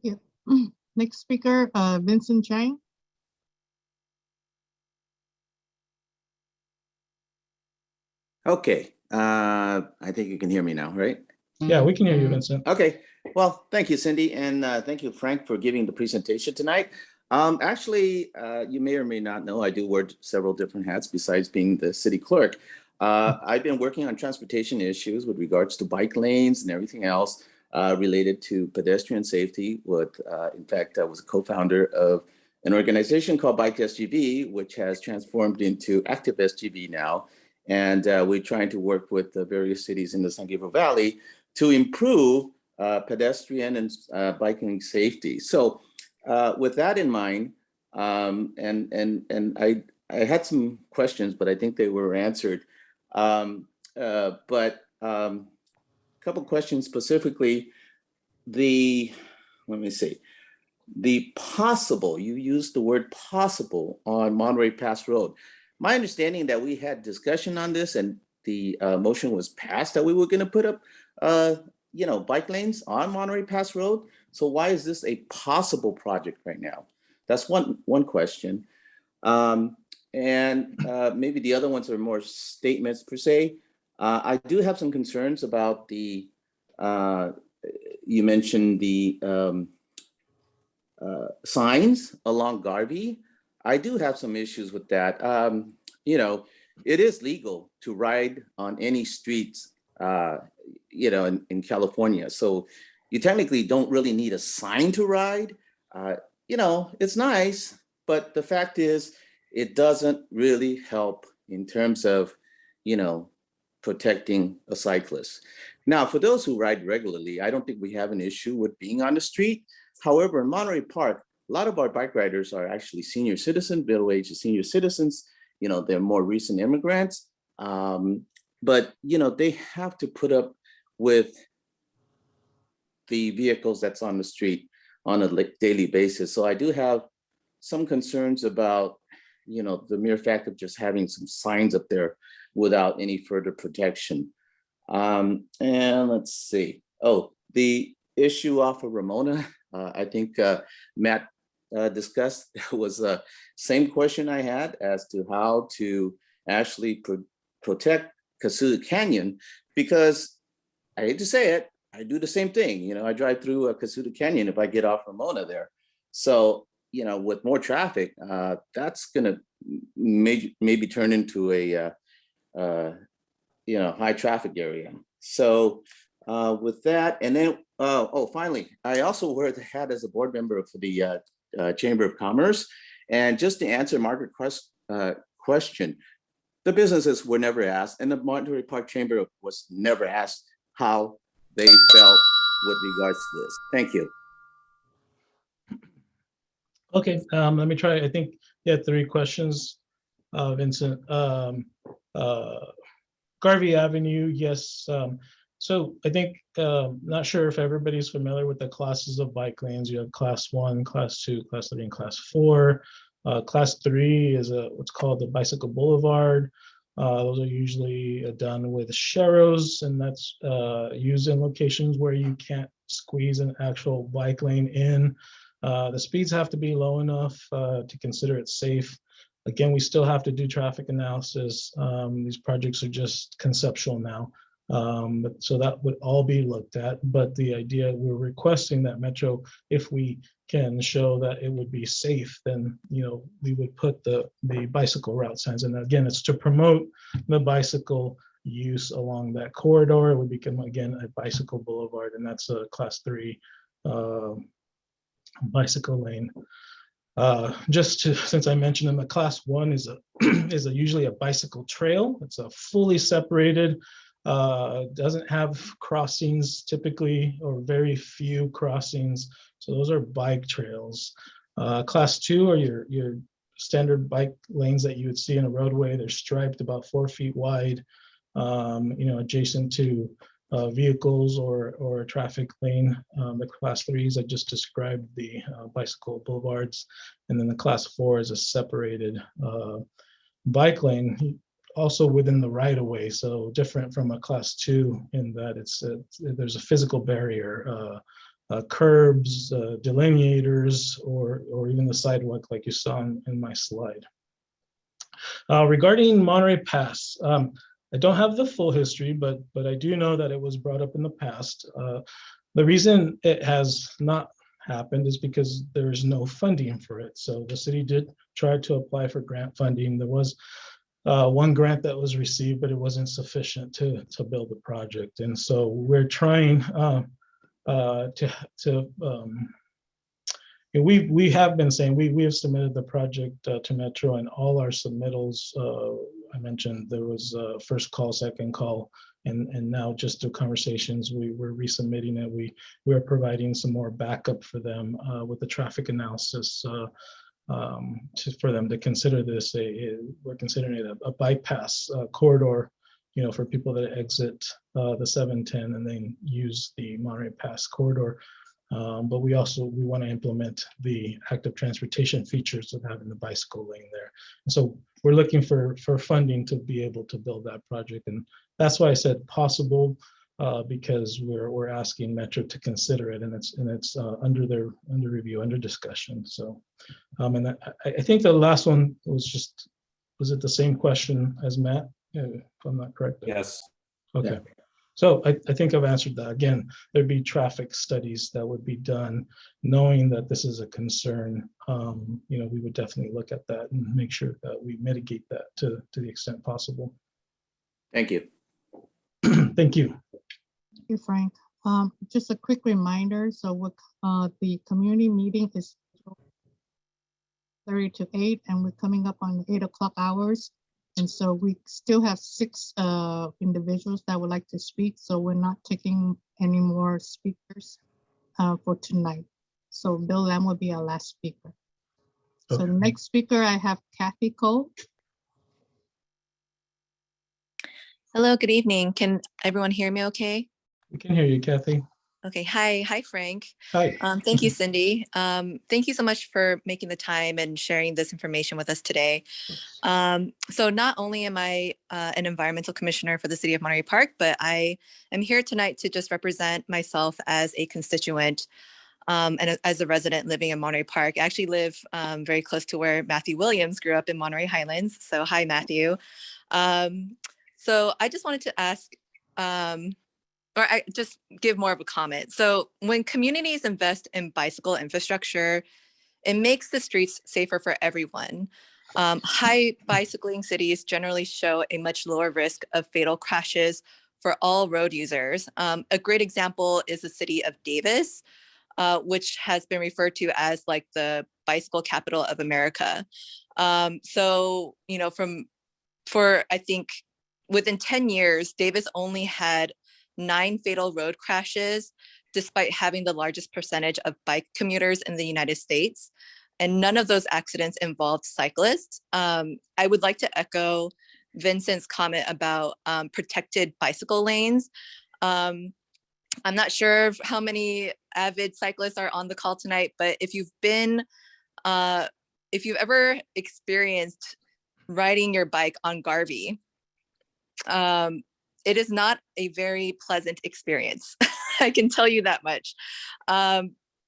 Yeah. Next speaker, Vincent Chang. Okay, I think you can hear me now, right? Yeah, we can hear you, Vincent. Okay, well, thank you, Cindy, and thank you, Frank, for giving the presentation tonight. Actually, you may or may not know, I do wear several different hats besides being the city clerk. I've been working on transportation issues with regards to bike lanes and everything else related to pedestrian safety. In fact, I was a co-founder of an organization called Bike SGV, which has transformed into Active SGV now. And we're trying to work with the various cities in the San Gabriel Valley to improve pedestrian and biking safety. So with that in mind, and I had some questions, but I think they were answered. Couple questions specifically, let me see, the possible, you used the word possible on Monterey Pass Road. My understanding that we had discussion on this and the motion was passed that we were going to put up, bike lanes on Monterey Pass Road. So why is this a possible project right now? That's one question. Maybe the other ones are more statements per se. I do have some concerns about you mentioned the signs along Garvey. I do have some issues with that. It is legal to ride on any streets, in California. So you technically don't really need a sign to ride. It's nice, but the fact is it doesn't really help in terms of, protecting a cyclist. Now, for those who ride regularly, I don't think we have an issue with being on the street. However, in Monterey Park, a lot of our bike riders are actually senior citizens, middle-aged senior citizens. They're more recent immigrants, but they have to put up with the vehicles that's on the street on a daily basis. So I do have some concerns about, the mere fact of just having some signs up there without any further protection. And let's see. Oh, the issue off of Ramona, I think Matt discussed was the same question I had as to how to actually protect Casuta Canyon, because I hate to say it, I do the same thing. I drive through Casuta Canyon if I get off Ramona there. So, with more traffic, that's gonna maybe turn into a high traffic area. So with that, and then, finally, I also wear the hat as a board member for the Chamber of Commerce. And just to answer Margaret's question, the businesses were never asked, and the Monterey Park Chamber was never asked how they felt with regards to this. Thank you. Okay, let me try. I think you had 3 questions, Vincent. Garvey Avenue, yes. So I think, not sure if everybody's familiar with the classes of bike lanes. You have class 1, class 2, class 3, and class 4. Class 3 is what's called the bicycle boulevard. Those are usually done with sharrows, and that's used in locations where you can't squeeze an actual bike lane in. The speeds have to be low enough to consider it safe. Again, we still have to do traffic analysis. These projects are just conceptual now. So that would all be looked at, but the idea, we're requesting that Metro, if we can show that it would be safe, then we would put the bicycle route signs. And again, it's to promote the bicycle use along that corridor. It would become, again, a bicycle boulevard, and that's a class 3 bicycle lane. Since I mentioned them, the class 1 is usually a bicycle trail. It's a fully separated, doesn't have crossings typically, or very few crossings. So those are bike trails. Class 2 are your standard bike lanes that you would see in a roadway. They're striped about 4 feet wide, adjacent to vehicles or a traffic lane. The class 3s I just described, the bicycle boulevards, and then the class 4 is a separated bike lane, also within the right of way. So different from a class 2 in that there's a physical barrier, curbs, delineators, or even the sidewalk like you saw in my slide. Regarding Monterey Pass, I don't have the full history, but I do know that it was brought up in the past. The reason it has not happened is because there is no funding for it. So the city did try to apply for grant funding. There was one grant that was received, but it wasn't sufficient to build the project. And so we're trying we have been saying we have submitted the project to Metro, and all our submittals, I mentioned there was a first call, second call, and now just through conversations, we're resubmitting it. We're providing some more backup for them with the traffic analysis for them to consider this. We're considering it a bypass corridor, for people that exit the 710 and then use the Monterey Pass corridor. But we want to implement the active transportation features of having the bicycle lane there. And so we're looking for funding to be able to build that project. And that's why I said possible, because we're asking Metro to consider it, and it's under review, under discussion. So, and I think the last one was it the same question as Matt, if I'm not correct? Yes. Okay. Yeah. So I think I've answered that. Again, there'd be traffic studies that would be done, knowing that this is a concern. We would definitely look at that and make sure that we mitigate that to the extent possible. Thank you. Thank you. Thank you, Frank. Just a quick reminder. So the community meeting is 7:30 to 8, and we're coming up on the 8 o'clock hours. And so we still have 6 individuals that would like to speak. So we're not taking any more speakers for tonight. So Bill Lam will be our last speaker. So Okay. next speaker, I have Cathy Cole. Hello, good evening. Can everyone hear me okay? We can hear you, Cathy. Okay, hi Frank. Hi. Thank you, Cindy. Thank you so much for making the time and sharing this information with us today. So not only am I an environmental commissioner for the City of Monterey Park, but I am here tonight to just represent myself as a constituent and as a resident living in Monterey Park. I actually live very close to where Matthew Williams grew up in Monterey Highlands. So hi, Matthew. So I just wanted to ask, or I just give more of a comment. So when communities invest in bicycle infrastructure, it makes the streets safer for everyone. High bicycling cities generally show a much lower risk of fatal crashes for all road users. A great example is the city of Davis, which has been referred to as like the bicycle capital of America. So, you know, I think within 10 years, Davis only had 9 fatal road crashes, despite having the largest percentage of bike commuters in the United States. And none of those accidents involved cyclists. I would like to echo Vincent's comment about protected bicycle lanes. I'm not sure how many avid cyclists are on the call tonight, but if you've ever experienced riding your bike on Garvey, it is not a very pleasant experience. I can tell you that much.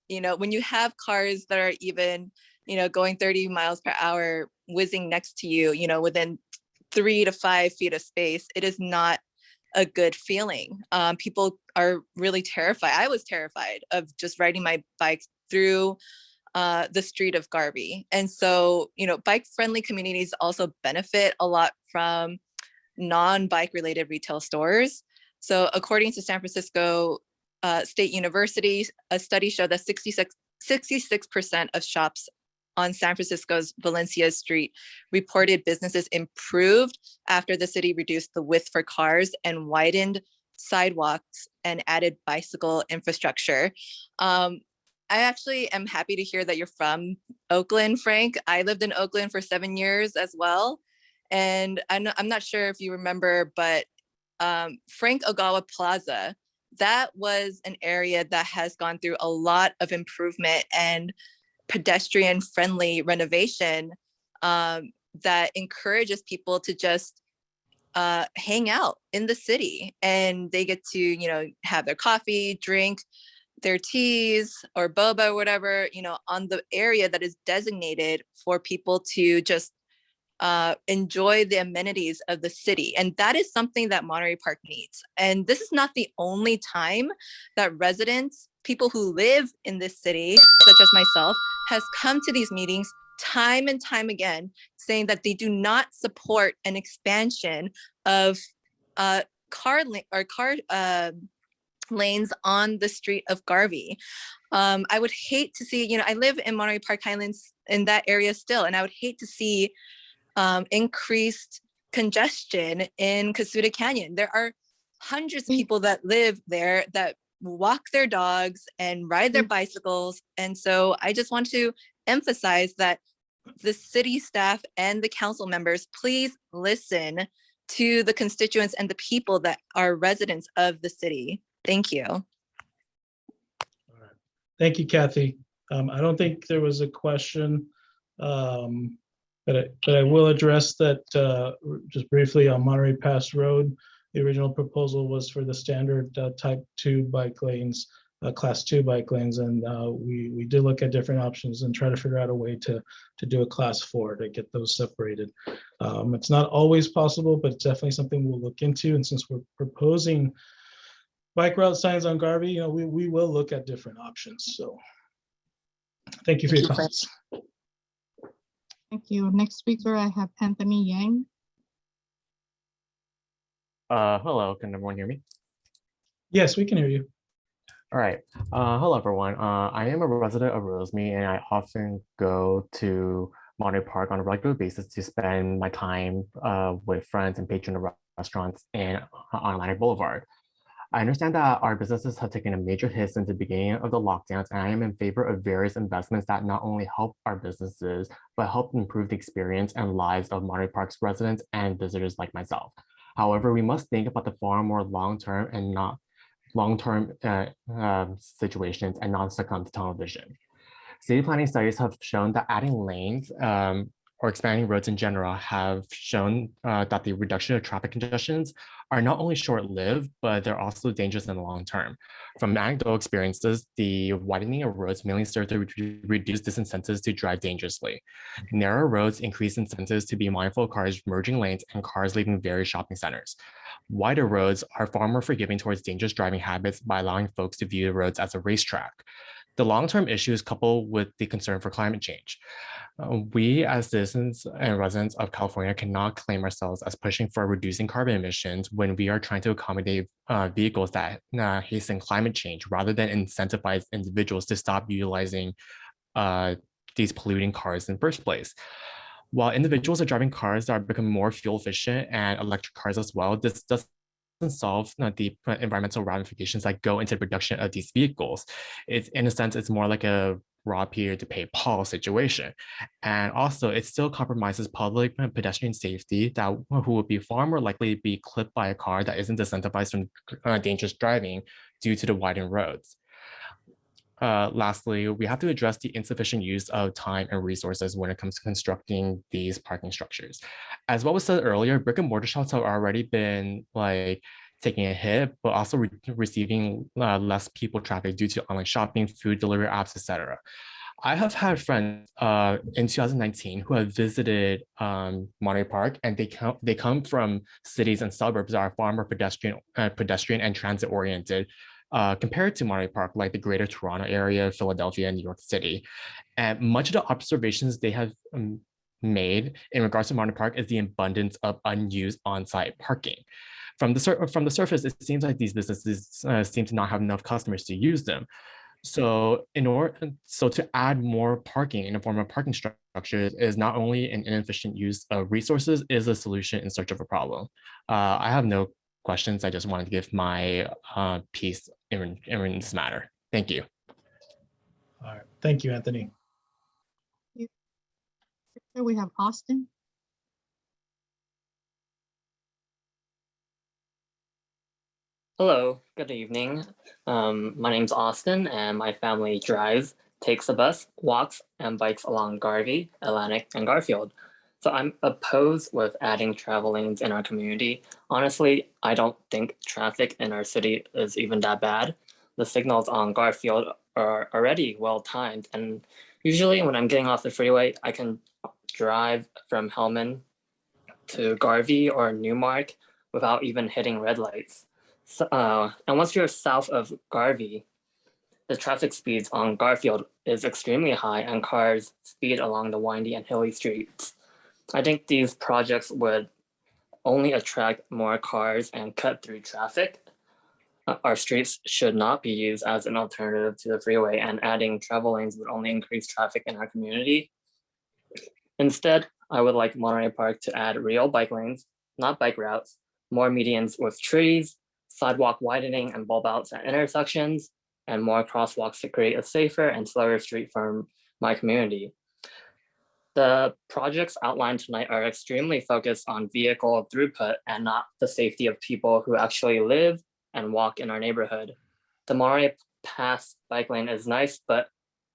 You know, when you have cars that are even, you know, going 30 miles per hour whizzing next to you, you know, within 3 to 5 feet of space, it is not a good feeling. People are really terrified. I was terrified of just riding my bike through the street of Garvey. And so, you know, bike-friendly communities also benefit a lot from non-bike related retail stores. So according to San Francisco State University, a study showed that 66% of shops on San Francisco's Valencia Street reported businesses improved after the city reduced the width for cars and widened sidewalks and added bicycle infrastructure. I actually am happy to hear that you're from Oakland, Frank. I lived in Oakland for 7 years as well. And I'm not sure if you remember, but Frank Ogawa Plaza, that was an area that has gone through a lot of improvement and pedestrian friendly renovation that encourages people to just hang out in the city, and they get to, you know, have their coffee, drink their teas or boba or whatever, you know, on the area that is designated for people to just enjoy the amenities of the city. And that is something that Monterey Park needs. And this is not the only time that residents, people who live in this city, such as myself, has come to these meetings time and time again, saying that they do not support an expansion of car lanes on the street of Garvey. I would hate to see, you know, I live in Monterey Park Highlands in that area still, and I would hate to see increased congestion in Casuta Canyon. There are hundreds of people that live there that walk their dogs and ride their bicycles. And so I just want to emphasize that the city staff and the council members, please listen to the constituents and the people that are residents of the city. Thank you. All right. Thank you, Cathy. I don't think there was a question, but I will address that just briefly on Monterey Pass Road. The original proposal was for the standard type 2 bike lanes, class 2 bike lanes, and we did look at different options and try to figure out a way to do a class 4 to get those separated. It's not always possible, but it's definitely something we'll look into. And since we're proposing bike route signs on Garvey, you know, we will look at different options. So thank you for your comments. Thank you. Next speaker, I have Anthony Yang. Hello, can everyone hear me? Yes, we can hear you. All right. Hello, everyone. I am a resident of Rosemead, and I often go to Monterey Park on a regular basis to spend my time with friends and patron of restaurants and on Atlantic Boulevard. I understand that our businesses have taken a major hit since the beginning of the lockdowns, and I am in favor of various investments that not only help our businesses, but help improve the experience and lives of Monterey Park's residents and visitors like myself. However, we must think about the far more long-term and not long-term situations and not succumb to tunnel vision. City planning studies have shown that adding lanes or expanding roads in general have shown that the reduction of traffic congestions are not only short-lived, but they're also dangerous in the long term. From anecdotal experiences, the widening of roads mainly serve to reduce disincentives to drive dangerously. Narrow roads increase incentives to be mindful of cars merging lanes and cars leaving various shopping centers. Wider roads are far more forgiving towards dangerous driving habits by allowing folks to view the roads as a racetrack. The long-term issues coupled with the concern for climate change. We as citizens and residents of California cannot claim ourselves as pushing for reducing carbon emissions when we are trying to accommodate vehicles that hasten climate change rather than incentivize individuals to stop utilizing these polluting cars in the first place. While individuals are driving cars that are becoming more fuel efficient and electric cars as well, this doesn't solve the environmental ramifications that go into the production of these vehicles. It's, in a sense, it's more like a rob Peter to pay Paul situation. And also it still compromises public and pedestrian safety that who would be far more likely to be clipped by a car that isn't incentivized from dangerous driving due to the widened roads. Lastly, we have to address the insufficient use of time and resources when it comes to constructing these parking structures. As what was said earlier, brick and mortar shops have already been like taking a hit, but also receiving less people traffic due to online shopping, food delivery apps, etc. I have had friends in 2019 who have visited Monterey Park, and they come from cities and suburbs that are far more pedestrian and transit oriented compared to Monterey Park, like the greater Toronto area, Philadelphia, and New York City. And much of the observations they have made in regards to Monterey Park is the abundance of unused on-site parking. From the surface, it seems like these businesses seem to not have enough customers to use them. So to add more parking in the form of parking structures is not only an inefficient use of resources, is a solution in search of a problem. I have no questions. I just wanted to give my piece in this matter. Thank you. All right, thank you, Anthony. Here we have Austin. Hello, good evening. My name's Austin and my family drives, takes a bus, walks, and bikes along Garvey, Atlantic, and Garfield. So I'm opposed with adding travel lanes in our community. Honestly, I don't think traffic in our city is even that bad. The signals on Garfield are already well timed, and usually when I'm getting off the freeway, I can drive from Helmand to Garvey or Newmark without even hitting red lights. So, and once you're south of Garvey, the traffic speeds on Garfield is extremely high and cars speed along the windy and hilly streets. I think these projects would only attract more cars and cut through traffic. Our streets should not be used as an alternative to the freeway, and adding travel lanes would only increase traffic in our community. Instead, I would like Monterey Park to add real bike lanes, not bike routes, more medians with trees, sidewalk widening and bulb outs at intersections, and more crosswalks to create a safer and slower street for my community. The projects outlined tonight are extremely focused on vehicle throughput and not the safety of people who actually live and walk in our neighborhood. The Monterey Pass bike lane is nice, but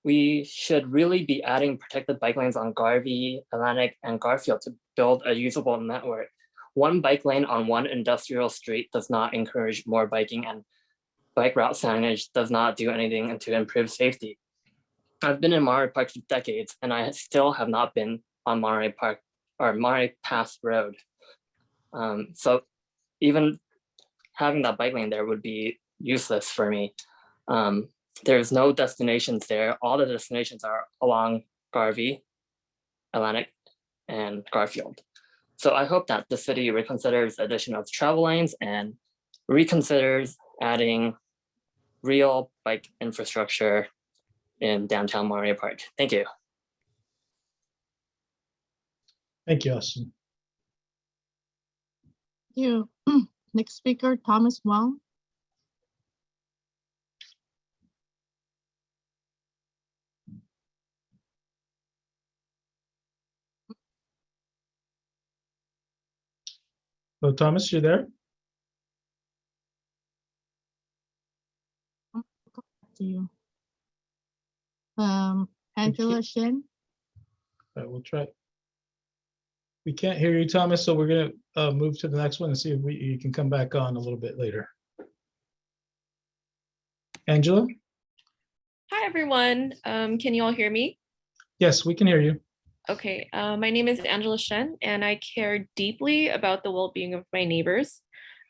we should really be adding protected bike lanes on Garvey, Atlantic, and Garfield to build a usable network. One bike lane on one industrial street does not encourage more biking, and bike route signage does not do anything to improve safety. I've been in Monterey Park for decades, and I still have not been on Monterey Park or Monterey Pass Road. So even having that bike lane there would be useless for me. There's no destinations there. All the destinations are along Garvey, Atlantic, and Garfield. So I hope that the city reconsiders the addition of travel lanes and reconsiders adding real bike infrastructure in downtown Monterey Park. Thank you. Thank you, Austin. Thank you. Next speaker, Thomas Wong. Hello, Thomas, you there? To you. Angela Shen. All right, we'll try. We can't hear you, Thomas, so we're gonna move to the next one and see if you can come back on a little bit later. Angela? Hi, everyone. Can you all hear me? Yes, we can hear you. Okay, my name is Angela Shen, and I care deeply about the well-being of my neighbors.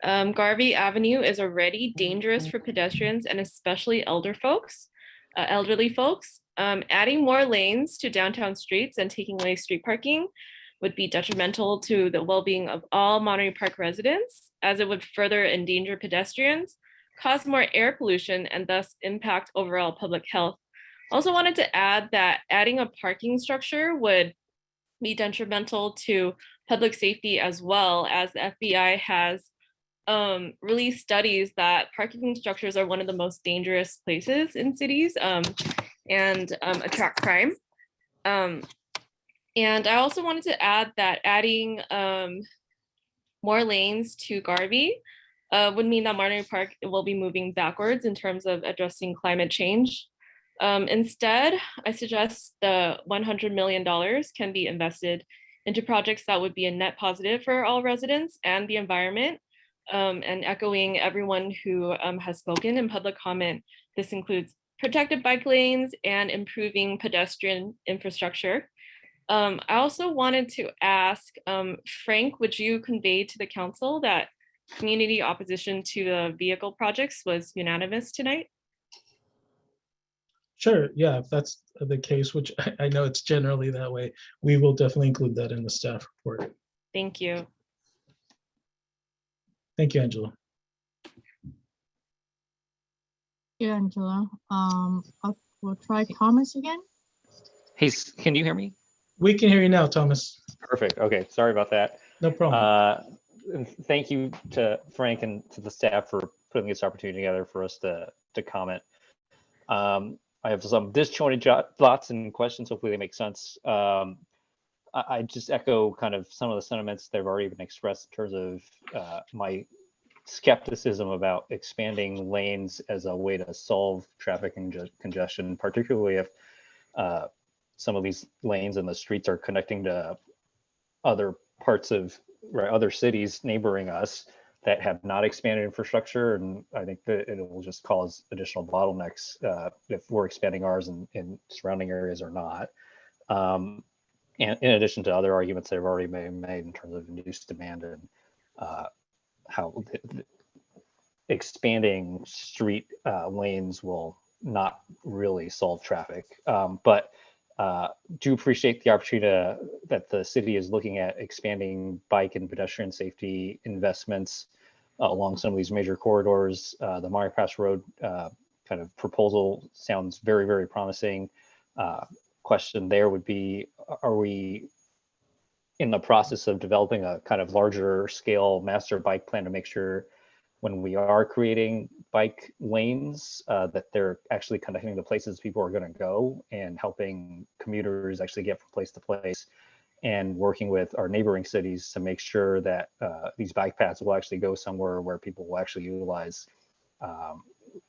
Garvey Avenue is already dangerous for pedestrians and especially elder folks. elderly folks. Adding more lanes to downtown streets and taking away street parking would be detrimental to the well-being of all Monterey Park residents, as it would further endanger pedestrians, cause more air pollution, and thus impact overall public health. Also wanted to add that adding a parking structure would be detrimental to public safety, as well, as the FBI has released studies that parking structures are one of the most dangerous places in cities and attract crime. And I also wanted to add that adding more lanes to Garvey would mean that Monterey Park will be moving backwards in terms of addressing climate change. Instead, I suggest the $100 million can be invested into projects that would be a net positive for all residents and the environment. And echoing everyone who has spoken in public comment, this includes protected bike lanes and improving pedestrian infrastructure. I also wanted to ask, Frank, would you convey to the council that community opposition to the vehicle projects was unanimous tonight? Sure, yeah, if that's the case, which I know it's generally that way, we will definitely include that in the staff report. Thank you. Thank you, Angela. Yeah, Angela. We'll try Thomas again. Hey, can you hear me? We can hear you now, Thomas. Perfect. Okay, sorry about that. No problem. And thank you to Frank and to the staff for putting this opportunity together for us to comment. I have some disjointed thoughts and questions. Hopefully they make sense. I just echo kind of some of the sentiments that have already been expressed in terms of my skepticism about expanding lanes as a way to solve traffic congestion, particularly if some of these lanes and the streets are connecting to other parts of other cities neighboring us that have not expanded infrastructure. And I think that it will just cause additional bottlenecks if we're expanding ours in surrounding areas or not. And in addition to other arguments that have already been made in terms of induced demand and how expanding street lanes will not really solve traffic. But do appreciate the opportunity that the city is looking at expanding bike and pedestrian safety investments along some of these major corridors. The Monterey Pass Road kind of proposal sounds very, very promising. Question there would be, are we in the process of developing a kind of larger scale master bike plan to make sure when we are creating bike lanes that they're actually connecting the places people are going to go and helping commuters actually get from place to place, and working with our neighboring cities to make sure that these bike paths will actually go somewhere where people will actually utilize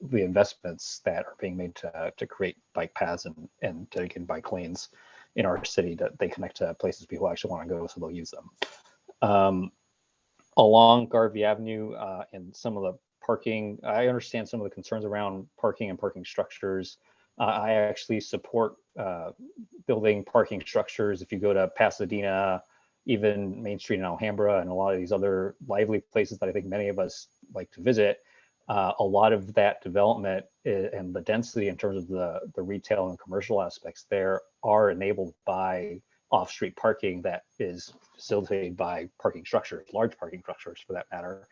the investments that are being made to create bike paths and dedicated bike lanes in our city, that they connect to places people actually want to go, so they'll use them. Along Garvey Avenue and some of the parking, I understand some of the concerns around parking and parking structures. I actually support building parking structures. If you go to Pasadena, even Main Street in Alhambra, and a lot of these other lively places that I think many of us like to visit, a lot of that development and the density in terms of the retail and commercial aspects there are enabled by off-street parking that is facilitated by parking structures, large parking structures for that matter.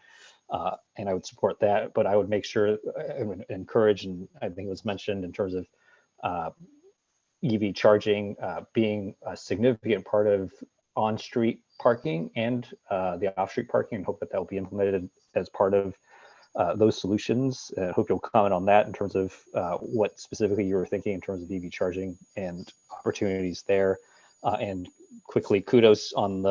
And I would support that, but I would make sure, I would encourage, and I think it was mentioned in terms of EV charging being a significant part of on-street parking and the off-street parking, and hope that will be implemented as part of those solutions. I hope you'll comment on that in terms of what specifically you were thinking in terms of EV charging and opportunities there. And quickly, kudos on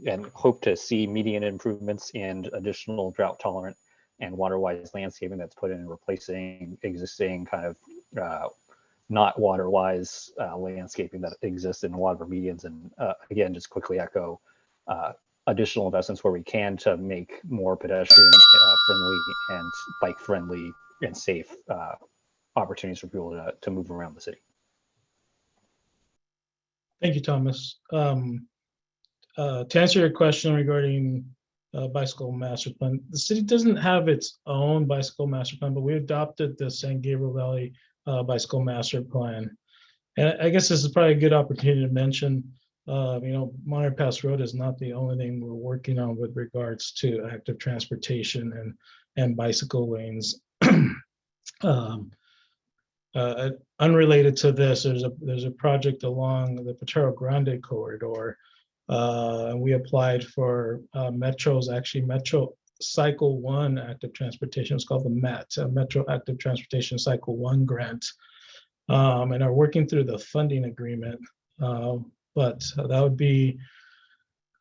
and hope to see median improvements and additional drought tolerant and water-wise landscaping that's put in, replacing existing kind of not water-wise landscaping that exists in a lot of our medians. And again, just quickly echo additional investments where we can to make more pedestrian friendly and bike friendly and safe opportunities for people to move around the city. Thank you, Thomas. To answer your question regarding bicycle master plan, the city doesn't have its own bicycle master plan, but we adopted the San Gabriel Valley bicycle master plan. And I guess this is probably a good opportunity to mention, Monterey Pass Road is not the only thing we're working on with regards to active transportation and bicycle lanes. Unrelated to this, there's a project along the Potrero Grande corridor. And we applied for Metro's Metro Cycle 1 active transportation. It's called the MET, Metro Active Transportation Cycle 1 grant, and are working through the funding agreement. But that would be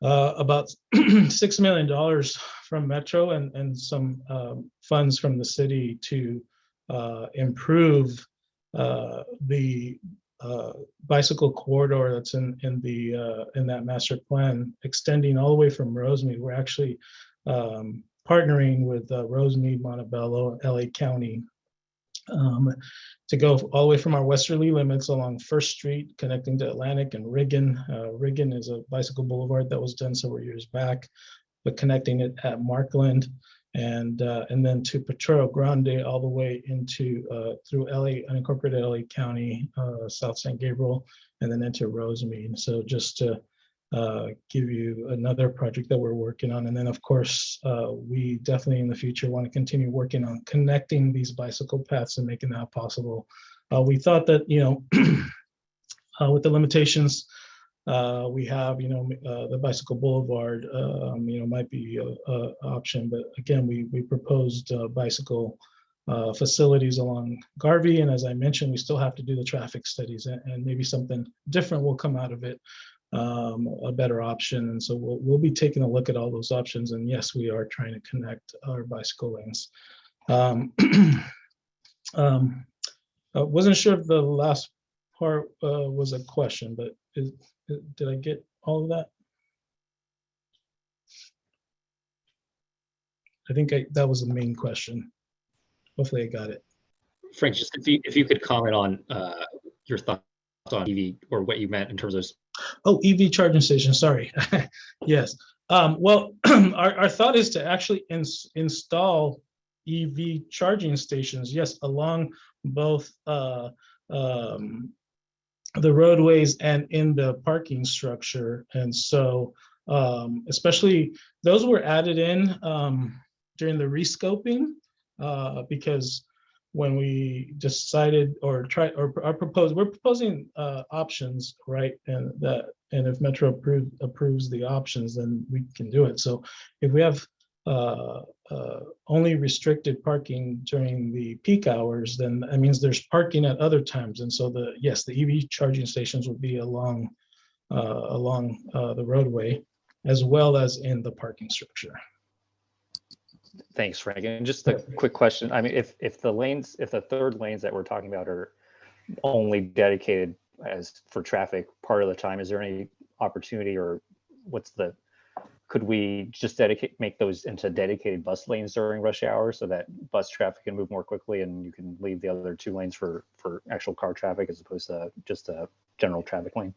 about $6 million from Metro and some funds from the city to improve the bicycle corridor that's in that master plan, extending all the way from Rosemead. We're actually partnering with Rosemead, Montebello, LA County, to go all the way from our westerly limits along First Street, connecting to Atlantic and Riggin. Riggin is a bicycle boulevard that was done several years back, but connecting it at Markland, and then to Potrero Grande all the way into through LA, unincorporated LA County, South San Gabriel, and then into Rosemead. So just to give you another project that we're working on. And then of course, we definitely in the future want to continue working on connecting these bicycle paths and making that possible. We thought that, with the limitations we have, the bicycle boulevard, might be an option, but again, we proposed bicycle facilities along Garvey. And as I mentioned, we still have to do the traffic studies, and maybe something different will come out of it. A better option. And so we'll be taking a look at all those options. And yes, we are trying to connect our bicycle lanes. I wasn't sure if the last part was a question, but did I get all of that? I think that was the main question. Hopefully I got it. Frank, just if you could comment on your thoughts on EV, or what you meant in terms of. Oh, EV charging station, sorry. Yes. Well, our thought is to actually install EV charging stations, yes, along both the roadways and in the parking structure. And so especially those were added in during the rescoping because when we decided we're proposing options, right? And if Metro approves the options, then we can do it. So if we have only restricted parking during the peak hours, then that means there's parking at other times. And so the EV charging stations will be along the roadway as well as in the parking structure. Thanks, Frank. And just a quick question. I mean, if the third lanes that we're talking about are only dedicated as for traffic part of the time, is there any opportunity, or could we just make those into dedicated bus lanes during rush hour so that bus traffic can move more quickly and you can leave the other two lanes for actual car traffic as opposed to just a general traffic lane?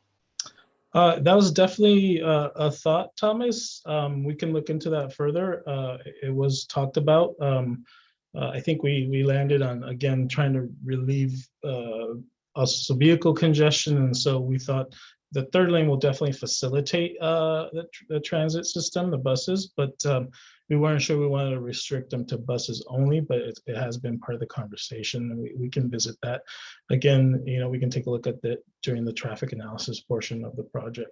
That was definitely a thought, Thomas. We can look into that further. It was talked about. I think we landed on, again, trying to relieve also vehicle congestion. And so we thought the third lane will definitely facilitate the transit system, the buses, but we weren't sure we wanted to restrict them to buses only, but it has been part of the conversation, and we can visit that. Again, we can take a look at that during the traffic analysis portion of the project.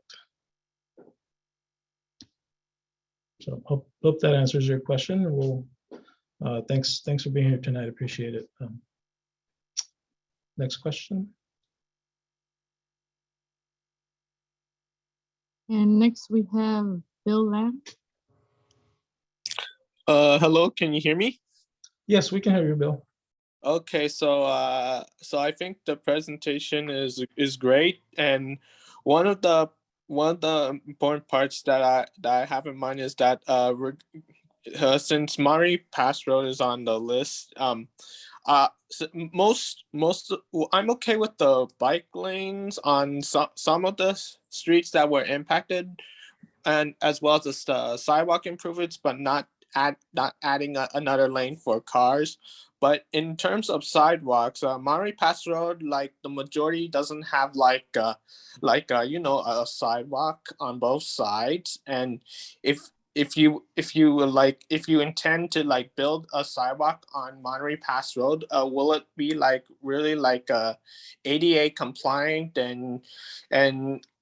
So hope that answers your question. Thanks for being here tonight. Appreciate it. Next question. And next we have Bill Lamb. Hello, can you hear me? Yes, we can hear you, Bill. Okay, so I think the presentation is great, and one of the important parts that I have in mind is that since Monterey Pass Road is on the list, so I'm okay with the bike lanes on some of the streets that were impacted, and as well as the sidewalk improvements, but not not adding another lane for cars. But in terms of sidewalks, Monterey Pass Road, like the majority doesn't have like you know, a sidewalk on both sides. And if you intend to like build a sidewalk on Monterey Pass Road, will it be like really like ADA compliant and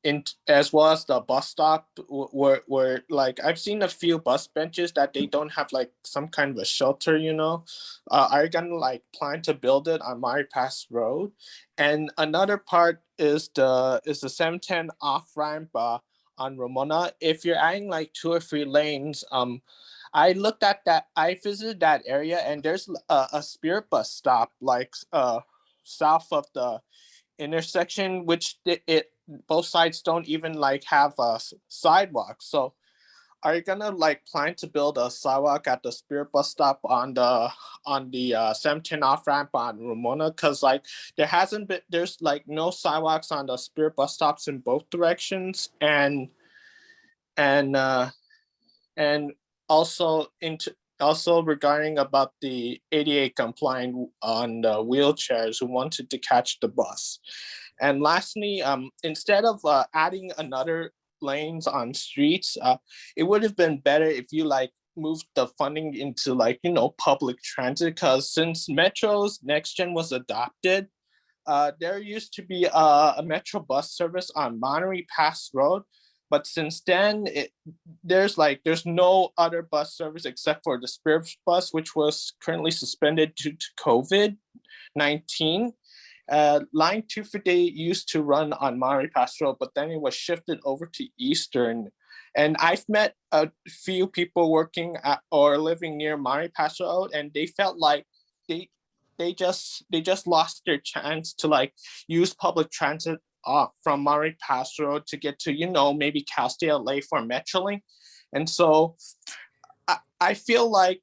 in as well as the bus stop where like I've seen a few bus benches that they don't have like some kind of a shelter, you know. Are you gonna like plan to build it on Monterey Pass Road? And another part is the 710 off ramp on Ramona. If you're adding like 2 or 3 lanes, I looked at that, I visited that area, and there's a Spirit bus stop like south of the intersection, which it both sides don't even like have a sidewalk. So are you gonna like plan to build a sidewalk at the Spirit bus stop on the 710 off ramp on Ramona? Because like there's like no sidewalks on the Spirit bus stops in both directions, and also regarding about the ADA compliant on the wheelchairs who wanted to catch the bus. And lastly, instead of adding another lanes on streets, it would have been better if you like moved the funding into like, you know, public transit, because since Metro's Next Gen was adopted, there used to be a Metro bus service on Monterey Pass Road. But since then, there's no other bus service except for the Spirit bus, which was currently suspended due to COVID-19. Line 250 used to run on Monterey Pass Road, but then it was shifted over to Eastern. And I've met a few people working at or living near Monterey Pass Road, and they felt like they just lost their chance to like use public transit from Monterey Pass Road to get to, you know, maybe Cal State LA for Metrolink. And so I feel like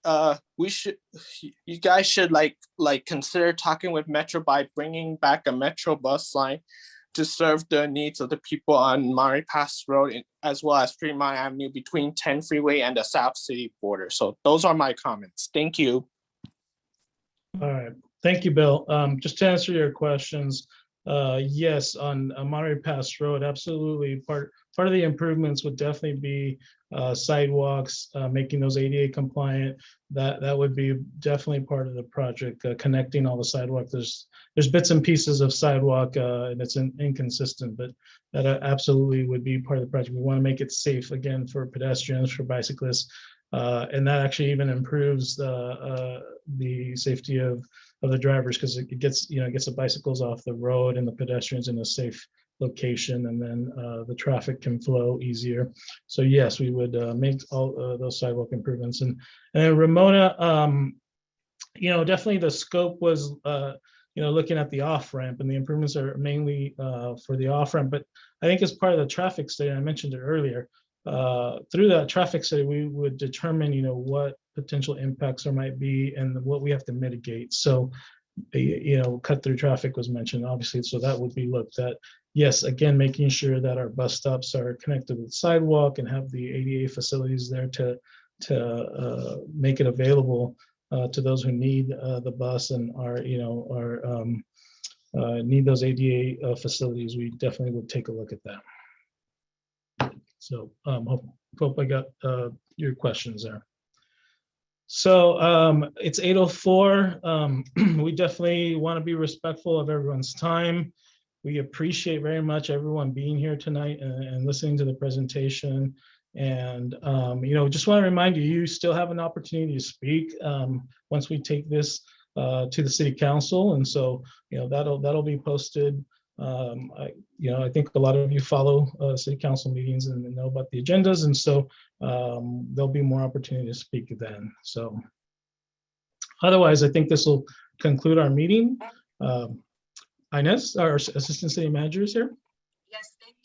you guys should like consider talking with Metro by bringing back a Metro bus line to serve the needs of the people on Monterey Pass Road, as well as Fremont Avenue between 10 Freeway and the South City border. So those are my comments. Thank you. All right, thank you, Bill. Just to answer your questions, yes, on Monterey Pass Road, absolutely. Part of the improvements would definitely be sidewalks, making those ADA compliant. That would be definitely part of the project, connecting all the sidewalk. There's bits and pieces of sidewalk and it's inconsistent, but that absolutely would be part of the project. We want to make it safe again for pedestrians, for bicyclists, and that actually even improves the safety of the drivers, because it gets the bicycles off the road and the pedestrians in a safe location, and then the traffic can flow easier. So yes, we would make all those sidewalk improvements. And Ramona, definitely the scope was looking at the off ramp, and the improvements are mainly for the off ramp. But I think as part of the traffic study, I mentioned it earlier, through that traffic study, we would determine what potential impacts there might be and what we have to mitigate. So cut through traffic was mentioned, obviously, so that would be looked at. Yes, again, making sure that our bus stops are connected with sidewalk and have the ADA facilities there to make it available to those who need the bus and need those ADA facilities. We definitely would take a look at that. So hope I got your questions there. So it's 8:04. We definitely want to be respectful of everyone's time. We appreciate very much everyone being here tonight and listening to the presentation. And just want to remind you, you still have an opportunity to speak once we take this to the City Council. And so that'll be posted. I think a lot of you follow City Council meetings and know about the agendas, and so there'll be more opportunity to speak then. So otherwise, I think this will conclude our meeting. Inez, our Assistant City Manager, is here. Yes, thank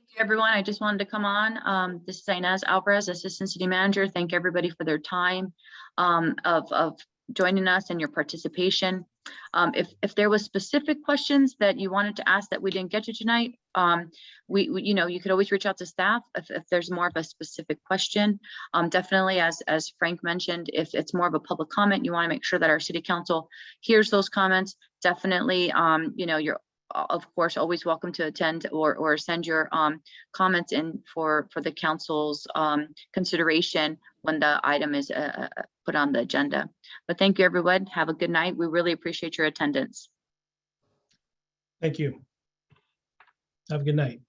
you, everyone. I just wanted to come on. This is Inez Alvarez, Assistant City Manager. Thank everybody for their time of joining us and your participation. If there was specific questions that you wanted to ask that we didn't get to tonight, you could always reach out to staff if there's more of a specific question. Definitely, as Frank mentioned, if it's more of a public comment, you want to make sure that our city council hears those comments. Definitely, you're of course always welcome to attend or send your comments in for the council's consideration when the item is put on the agenda. But thank you, everyone. Have a good night. We really appreciate your attendance. Thank you. Have a good night.